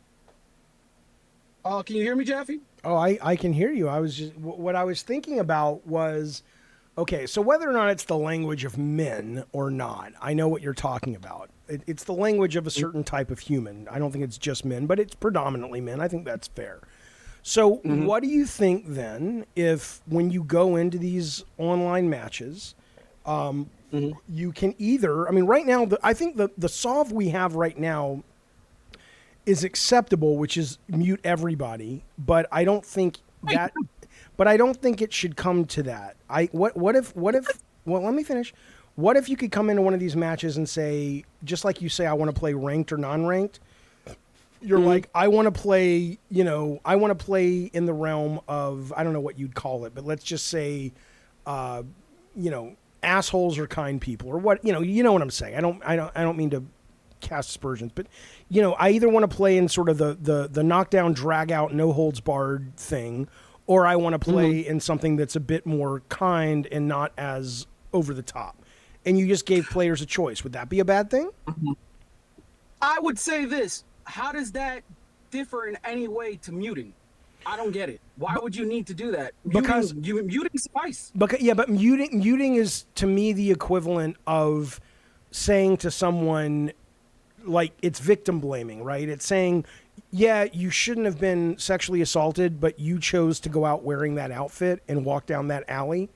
Can you hear me, Jaffe? Oh, I can hear you. What I was thinking about was, okay, so whether or not it's the language of men or not, I know what you're talking about. It's the language of a certain type of human. I don't think it's just men, but it's predominantly men. I think that's fair. So what do you think then if when you go into these online matches, you can either, right now, I think the solve we have right now is acceptable, which is mute everybody, but I don't think it should come to that. What if, let me finish. What if you could come into one of these matches and say, just like you say, I want to play ranked or non-ranked, you're like, I want to play, in the realm of, I don't know what you'd call it, but let's just say, assholes or kind people or what, you know what I'm saying. I don't mean to cast aspersions, but I either want to play in sort of the knockdown, drag out, no holds barred thing, or I want to play in something that's a bit more kind and not as over the top. And you just gave players a choice. Would that be a bad thing? I would say this. How does that differ in any way to muting? I don't get it. Why would you need to do that? Because muting suffice. But muting is to me the equivalent of saying to someone, like, it's victim blaming, right? It's saying, yeah, you shouldn't have been sexually assaulted, but you chose to go out wearing that outfit and walk down that alley.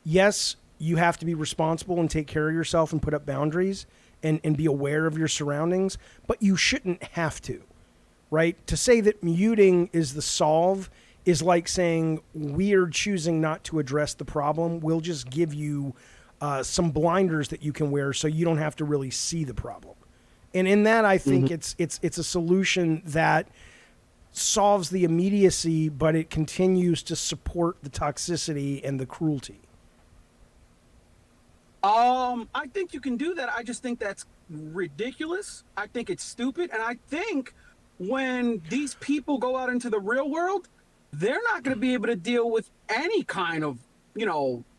Yes, you have to be responsible and take care of yourself and put up boundaries and be aware of your surroundings, but you shouldn't have to, right? To say that muting is the solve is like saying we're choosing not to address the problem. We'll just give you some blinders that you can wear so you don't have to really see the problem. And in that, I think it's a solution that solves the immediacy, but it continues to support the toxicity and the cruelty. I think you can do that. I just think that's ridiculous. I think it's stupid. And I think when these people go out into the real world, they're not going to be able to deal with any kind of,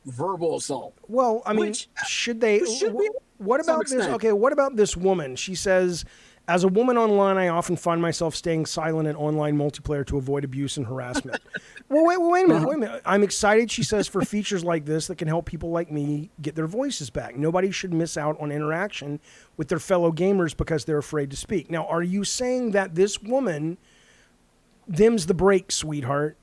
verbal assault. Well, should they? What about this? Okay, what about this woman? She says, as a woman online, I often find myself staying silent in online multiplayer to avoid abuse and harassment. Well, wait a minute. I'm excited, she says, for features like this that can help people like me get their voices back. Nobody should miss out on interaction with their fellow gamers because they're afraid to speak. Now, are you saying that this woman dims the brakes, sweetheart?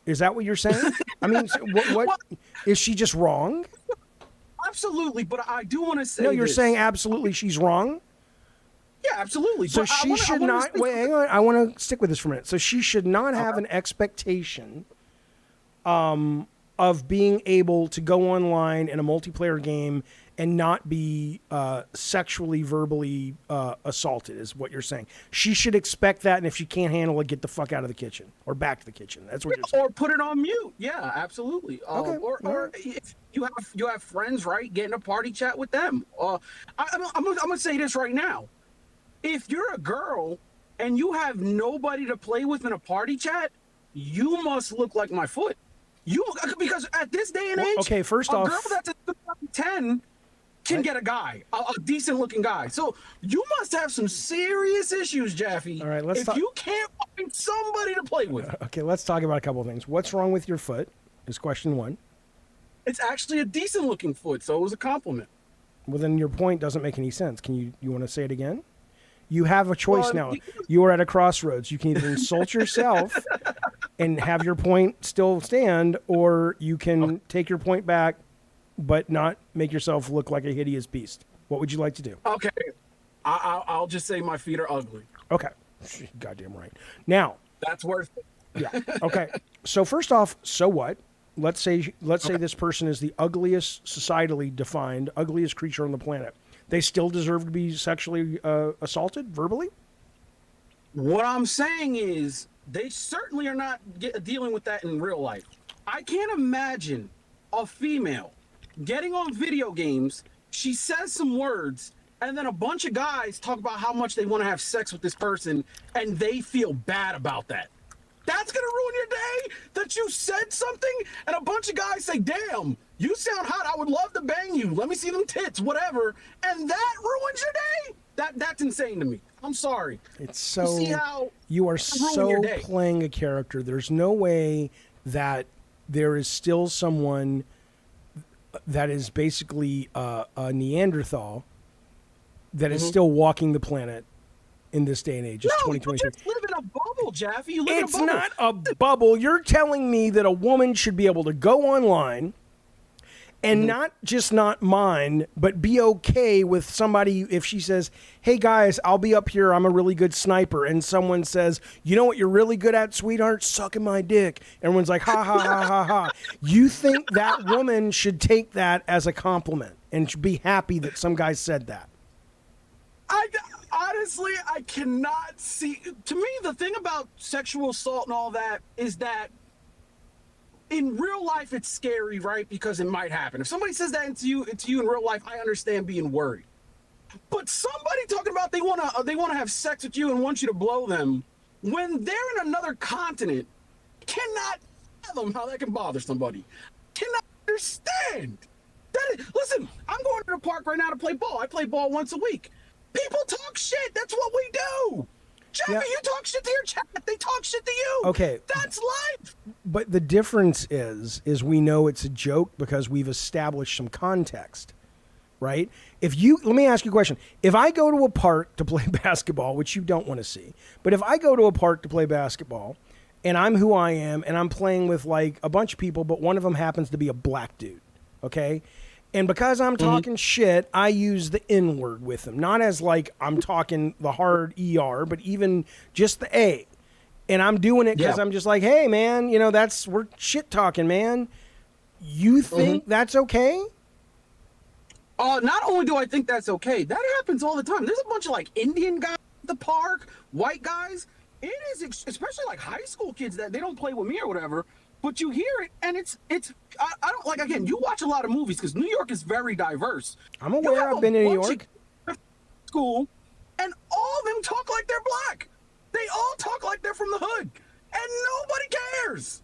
Is that what you're saying? What is she just wrong? Absolutely, but I do want to say you're saying absolutely she's wrong? Yeah, absolutely. So she should not... Wait, hang on. I want to stick with this for a minute. So she should not have an expectation of being able to go online in a multiplayer game and not be sexually, verbally assaulted, is what you're saying. She should expect that, and if she can't handle it, get the fuck out of the kitchen or back to the kitchen. That's what you're saying. Or put it on mute. Yeah, absolutely. Okay. Or if you have friends, right? Get in a party chat with them. I'm gonna say this right now. If you're a girl and you have nobody to play with in a party chat, you must look like my foot. Because at this day and age, okay, first off, a girl that's a 10 can get a guy, a decent looking guy. So you must have some serious issues, Jaffe. All right, let's if talk. you can't find somebody to play with. Okay, let's talk about a couple of things. What's wrong with your foot? Is question one. It's actually a decent looking foot, so it was a compliment. Well, then your point doesn't make any sense. You want to say it again? You have a choice now. You are at a crossroads. You can either insult yourself and have your point still stand, or you can take your point back but not make yourself look like a hideous beast. What would you like to do? Okay. I'll just say my feet are ugly. Okay. Goddamn right. Now. That's worth it. Yeah. Okay. So first off, so what? Let's say this person is the ugliest, societally defined, ugliest creature on the planet. They still deserve to be sexually assaulted verbally? What I'm saying is they certainly are not dealing with that in real life. I can't imagine a female getting on video games, she says some words, and then a bunch of guys talk about how much they want to have sex with this person, and they feel bad about that. That's going to ruin your day? That you said something, and a bunch of guys say, damn, you sound hot, I would love to bang you, let me see them tits, whatever, and that ruins your day? That's insane to me. I'm sorry. It's so... You see how you are so playing a character. There's no way that there is still someone that is basically a Neanderthal that is still walking the planet in this day and age. It's 2023. You just live in a bubble, Jaffe. You live in a bubble. It's not a bubble. You're telling me that a woman should be able to go online and not mind, but be okay with somebody if she says, hey guys, I'll be up here, I'm a really good sniper, and someone says, you know what you're really good at, sweetheart? Sucking my dick. Everyone's like, ha ha ha ha ha. You think that woman should take that as a compliment and be happy that some guy said that? Honestly, I cannot see. To me, the thing about sexual assault and all that is that in real life, it's scary, right? Because it might happen. If somebody says that to you in real life, I understand being worried. But somebody talking about they wanna have sex with you and want you to blow them when they're in another continent, cannot fathom how that can bother somebody. Cannot understand. Listen, I'm going to the park right now to play ball. I play ball once a week. People talk shit. That's what we do. Jaffe, you talk shit to your chat. They talk shit to you. Okay. That's life. But the difference is we know it's a joke because we've established some context, right? Let me ask you a question. If I go to a park to play basketball, which you don't want to see, but if I go to a park to play basketball and I'm who I am and I'm playing with like a bunch of people, but one of them happens to be a black dude, okay? And because I'm talking shit, I use the N word with them. Not as like I'm talking the hard ER, but even just the A. And I'm doing it because I'm just like, hey, man, we're shit talking, man. You think that's okay? Not only do I think that's okay, that happens all the time. There's a bunch of like Indian guys at the park, white guys. It is, especially like high school kids that they don't play with me or whatever. But you hear it, and I don't like, again, you watch a lot of movies because New York is very diverse. I'm aware. I've been in New York. School, and all of them talk like they're black. They all talk like they're from the hood, and nobody cares.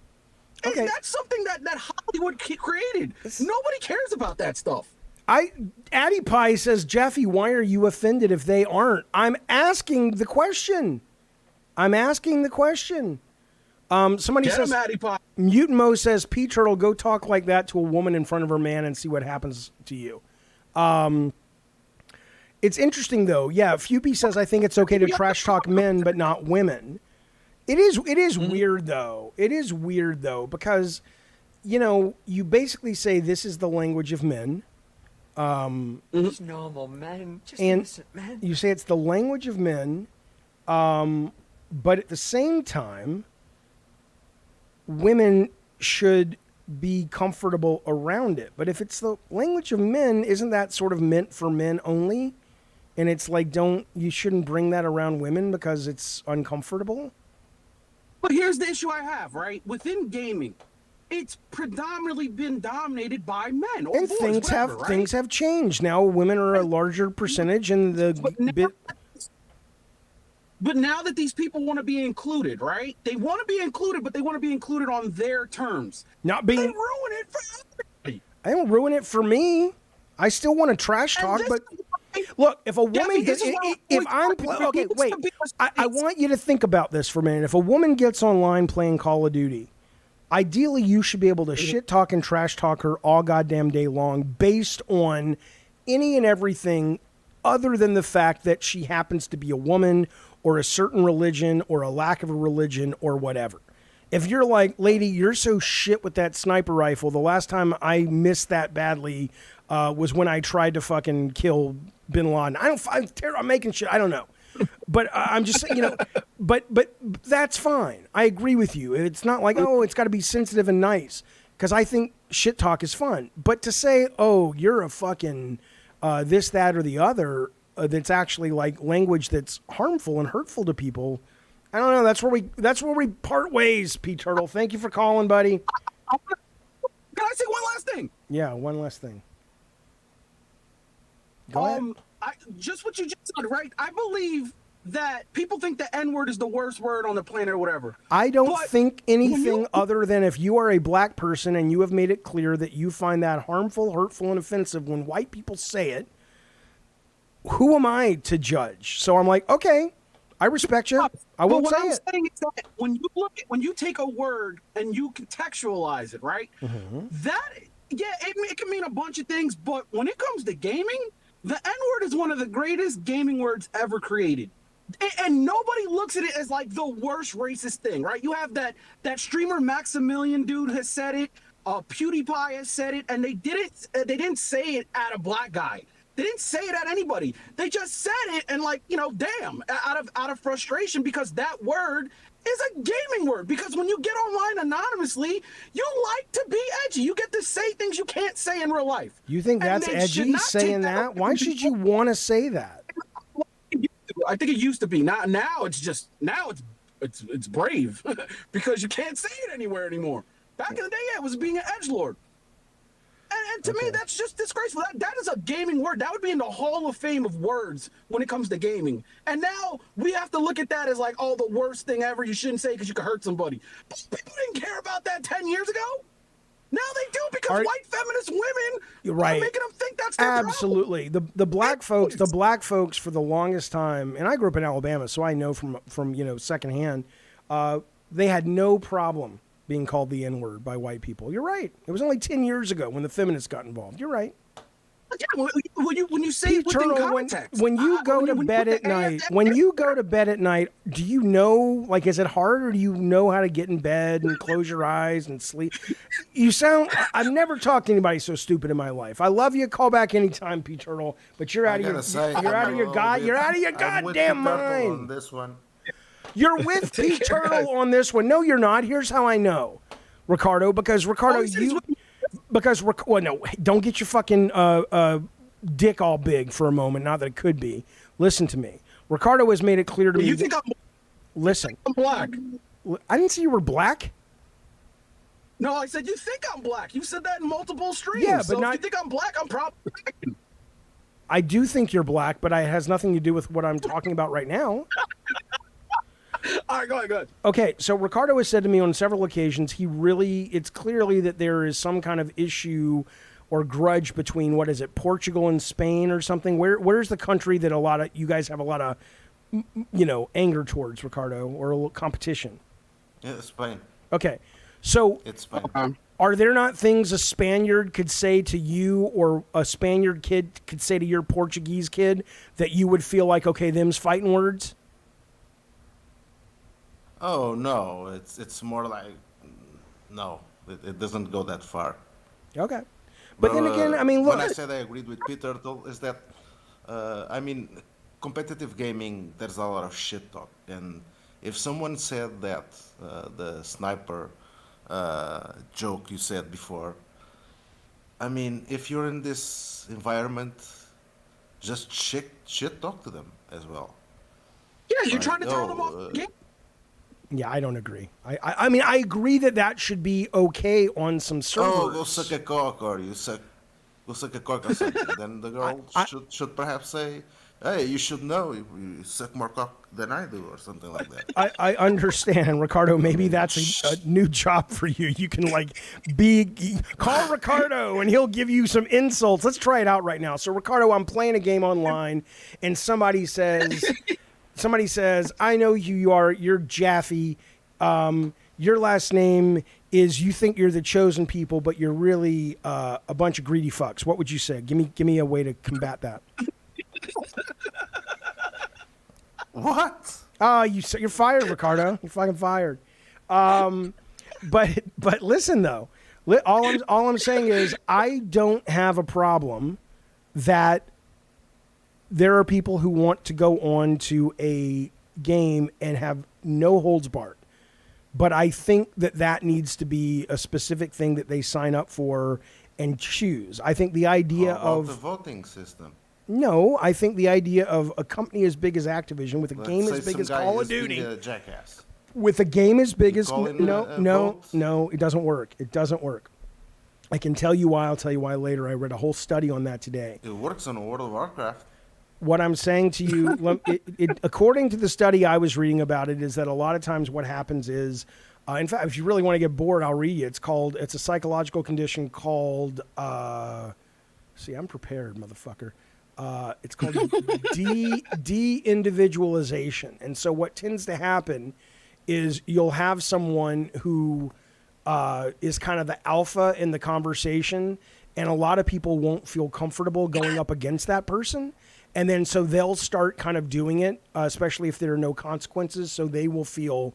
Okay. And that's something that Hollywood created. Nobody cares about that stuff. Addie Pie says, Jaffe, why are you offended if they aren't? I'm asking the question. Somebody says, Mutant Mo says, P Turtle, go talk like that to a woman in front of her man and see what happens to you. It's interesting though. Yeah, Fupy says, I think it's okay to trash talk men, but not women. It is weird though. It is weird though, because, you basically say this is the language of men. Just normal men, just and innocent men. You say it's the language of men, but at the same time, women should be comfortable around it. But if it's the language of men, isn't that sort of meant for men only? And it's like, you shouldn't bring that around women because it's uncomfortable? But here's the issue I have, right? Within gaming, it's predominantly been dominated by men. Or and boys, things have changed. Now women are a larger percentage in the But now that these people want to be included, right? They want to be included, but they want to be included on their terms. They ruin it for everybody. I don't ruin it for me. I still want to trash talk, but look, if a woman gets, if I'm okay, wait, I want you to think about this for a minute. If a woman gets online playing Call of Duty, ideally you should be able to shit talk and trash talk her all goddamn day long based on any and everything other than the fact that she happens to be a woman or a certain religion or a lack of a religion or whatever. If you're like, lady, you're so shit with that sniper rifle. The last time I missed that badly was when I tried to fucking kill Bin Laden. I'm making shit. I don't know. But I'm just saying, but that's fine. I agree with you. It's not like, oh, it's got to be sensitive and nice. Because I think shit talk is fun. But to say, oh, you're a fucking this, that, or the other, that's actually like language that's harmful and hurtful to people, I don't know. That's where we part ways, P Turtle. Thank you for calling, buddy. Can I say one last thing? Yeah, one last thing. Go ahead. Just what you just said, right? I believe that people think the N-word is the worst word on the planet or whatever. I don't think anything other than if you are a black person and you have made it clear that you find that harmful, hurtful, and offensive when white people say it, who am I to judge? So I'm like, okay, I respect you. I won't say it. What I'm saying is that when you take a word and you contextualize it, right? It can mean a bunch of things, but when it comes to gaming, the N-word is one of the greatest gaming words ever created. And nobody looks at it as like the worst racist thing, right? You have that streamer Maximilian dude has said it, PewDiePie has said it, and they didn't say it at a black guy. They didn't say it at anybody. They just said it and damn, out of frustration, because that word is a gaming word. Because when you get online anonymously, you like to be edgy. You get to say things you can't say in real life. You think that's edgy, saying that? Why should you want to say that? I think it used to be. Now it's brave because you can't say it anywhere anymore. Back in the day, it was being an edgelord. And to me, that's just disgraceful. That is a gaming word. That would be in the Hall of Fame of words when it comes to gaming. And now we have to look at that as like, oh, the worst thing ever. You shouldn't say because you could hurt somebody. But people didn't care about that 10 years ago. Now they do because white feminist women are making them think that's their absolutely. The black folks for the longest time, and I grew up in Alabama, so I know from secondhand, they had no problem being called the N-word by white people. You're right. It was only 10 years ago when the feminists got involved. You're right. Yeah, when you say it within context. When you go to bed at night, do you know, like, is it hard, or do you know how to get in bed and close your eyes and sleep? I've never talked to anybody so stupid in my life. I love you. Call back anytime, P Turtle, but you're out of your goddamn mind. On this one. You're with P Turtle on this one. No, you're not. Here's how I know, Ricardo, because don't get your fucking dick all big for a moment. Not that it could be. Listen to me. Ricardo has made it clear to me. Listen. I'm black. I didn't say you were black. No, I said you think I'm black. You said that in multiple streams. Yeah, but if you think I'm black, I'm probably black. I do think you're black, but it has nothing to do with what I'm talking about right now. All right, go ahead. Okay, so Ricardo has said to me on several occasions, it's clearly that there is some kind of issue or grudge between, what is it, Portugal and Spain or something? Where's the country that you guys have a lot of, anger towards, Ricardo, or a little competition? Yeah, Spain. Okay, so it's Spain. Are there not things a Spaniard could say to you, or a Spaniard kid could say to your Portuguese kid, that you would feel like, okay, them's fighting words? Oh no, it's more like no, it doesn't go that far. Okay, but then again, I mean, look. When I said I agreed with Peter, is that competitive gaming, there's a lot of shit talk, and if someone said that the sniper joke you said before, I mean, if you're in this environment, just shit talk to them as well. Yeah, you're trying to throw them off the game. Yeah, I don't agree. I mean, I agree that should be okay on some servers. Oh, go suck a cock, or go suck a cock or something. Then the girl should perhaps say, hey, you should know, you suck more cock than I do, or something like that. I understand, Ricardo. Maybe that's a new job for you. You can call Ricardo and he'll give you some insults. Let's try it out right now. So, Ricardo, I'm playing a game online, and somebody says, I know who you are. You're Jaffe. Your last name is, you think you're the chosen people, but you're really a bunch of greedy fucks. What would you say? Give me a way to combat that. What? You're fired, Ricardo. You're fucking fired. But listen though, all I'm saying is I don't have a problem that there are people who want to go on to a game and have no holds barred. But I think that needs to be a specific thing that they sign up for and choose. I think the idea of the voting system. No, I think the idea of a company as big as Activision with a game as big as Call of Duty, jackass. with a game as big as vote? no, it doesn't work. It doesn't work. I can tell you why. I'll tell you why later. I read a whole study on that today. It works on World of Warcraft. What I'm saying to you, according to the study I was reading about it, is that a lot of times what happens is, in fact, if you really want to get bored, I'll read you. It's a psychological condition called, see, I'm prepared, motherfucker. It's called de-individualization. And so what tends to happen is you'll have someone who is kind of the alpha in the conversation, and a lot of people won't feel comfortable going up against that person. And then so they'll start kind of doing it, especially if there are no consequences, so they will feel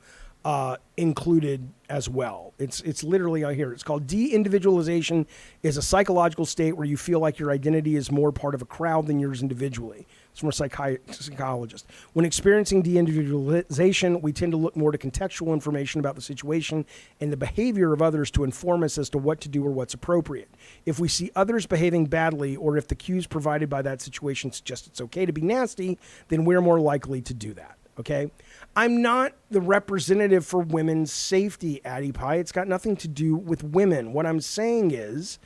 included as well. It's literally out here. It's called de-individualization. Is a psychological state where you feel like your identity is more part of a crowd than yours individually. It's from a psychologist. When experiencing de-individualization, we tend to look more to contextual information about the situation and the behavior of others to inform us as to what to do or what's appropriate. If we see others behaving badly, or if the cues provided by that situation suggest it's okay to be nasty, then we're more likely to do that. Okay? I'm not the representative for women's safety, Addie Pie. It's got nothing to do with women. What I'm saying is,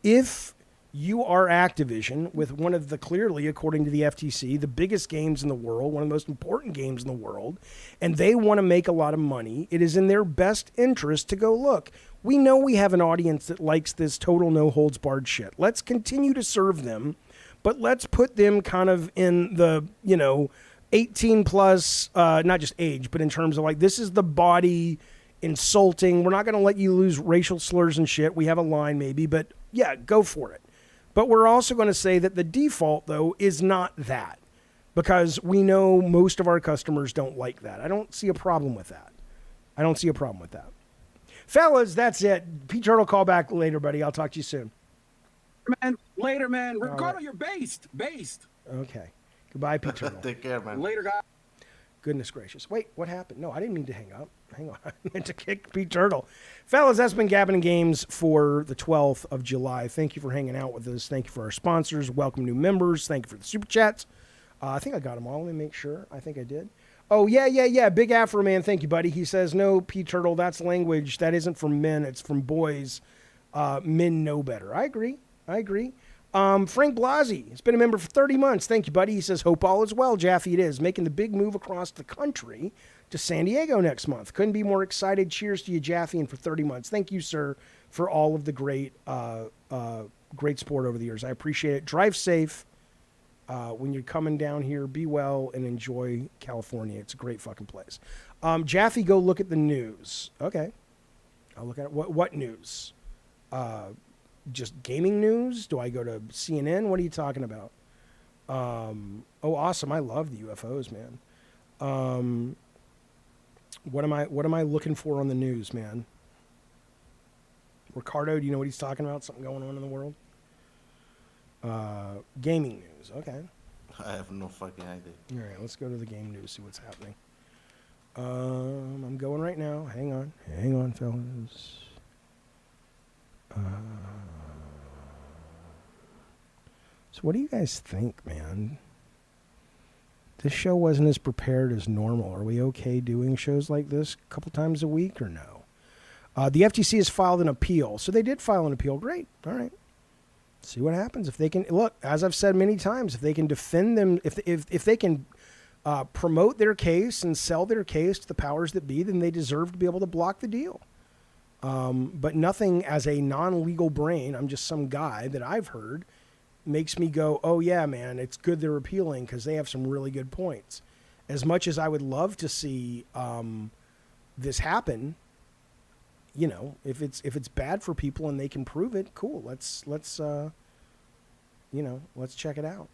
if you are Activision with one of the, clearly, according to the FTC, the biggest games in the world, one of the most important games in the world, and they want to make a lot of money, it is in their best interest to go, look, we know we have an audience that likes this total no-holds-barred shit. Let's continue to serve them, but let's put them kind of in the, 18 plus, not just age, but in terms of like, this is the body insulting. We're not going to let you lose racial slurs and shit. We have a line maybe, but yeah, go for it. But we're also going to say that the default, though, is not that, because we know most of our customers don't like that. I don't see a problem with that. Fellas, that's it. Pete Turtle, call back later, buddy. I'll talk to you soon. Later, man. Ricardo, right. you're based. Okay. Goodbye, Pete Turtle. Take care, man. Later, guys. Goodness gracious. Wait, what happened? No, I didn't mean to hang up. Hang on. I meant to kick Pete Turtle. Fellas, that's been Gabbing Games for the 12th of July. Thank you for hanging out with us. Thank you for our sponsors. Welcome new members. Thank you for the super chats. I think I got them all. Let me make sure. I think I did. Oh, yeah. Big Afro Man. Thank you, buddy. He says, no, Pete Turtle, that's language. That isn't from men. It's from boys. Men know better. I agree. Frank Blasi has been a member for 30 months. Thank you, buddy. He says, hope all is well, Jaffe. It is. Making the big move across the country to San Diego next month. Couldn't be more excited. Cheers to you, Jaffe, and for 30 months. Thank you, sir, for all of the great support over the years. I appreciate it. Drive safe when you're coming down here. Be well and enjoy California. It's a great fucking place. Jaffe, go look at the news. Okay. I'll look at it. What news? Just gaming news? Do I go to CNN? What are you talking about? Oh, awesome. I love the UFOs, man. What am I looking for on the news, man? Ricardo, do you know what he's talking about? Something going on in the world? Gaming news. Okay. I have no fucking idea. All right, let's go to the game news, see what's happening. I'm going right now. Hang on, fellas. So what do you guys think, man? This show wasn't as prepared as normal. Are we okay doing shows like this a couple times a week or no? The FTC has filed an appeal. So they did file an appeal. Great. All right. See what happens if they can look. As I've said many times, if they can defend them, if they can promote their case and sell their case to the powers that be, then they deserve to be able to block the deal. But nothing as a non-legal brain, I'm just some guy that I've heard, makes me go, oh yeah, man, it's good they're appealing because they have some really good points. As much as I would love to see this happen, you know, if it's bad for people and they can prove it, cool. Let's check it out.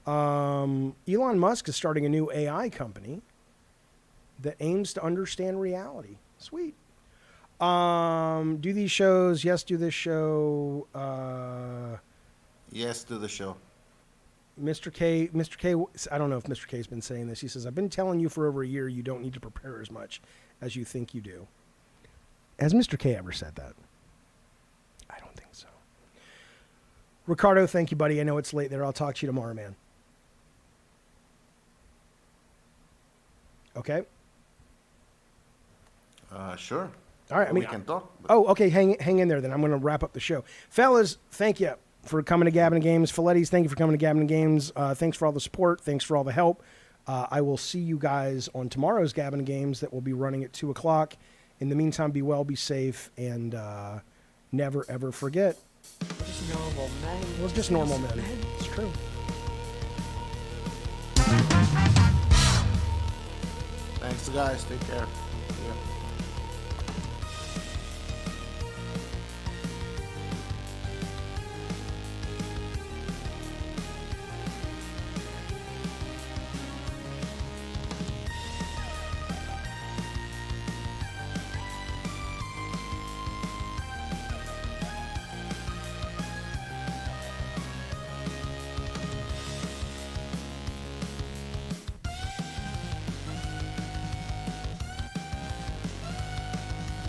Elon Musk is starting a new AI company that aims to understand reality. Sweet. Do these shows? Yes, do this show. Yes, do the show. Mr. K, I don't know if Mr. K's been saying this. He says, I've been telling you for over a year you don't need to prepare as much as you think you do. Has Mr. K ever said that? I don't think so. Ricardo, thank you, buddy. I know it's late there. I'll talk to you tomorrow, man. Okay? Sure. All right. We can talk. Oh, okay. Hang in there then. I'm going to wrap up the show. Fellas, thank you for coming to Gabbin' Games. Filettis, thank you for coming to Gabbin' Games. Thanks for all the support. Thanks for all the help. I will see you guys on tomorrow's Gabbin' Games that will be running at 2 o'clock. In the meantime, be well, be safe, and never, ever forget. Just normal men. We're just normal men. It's true. Thanks, guys. Take care. Yeah.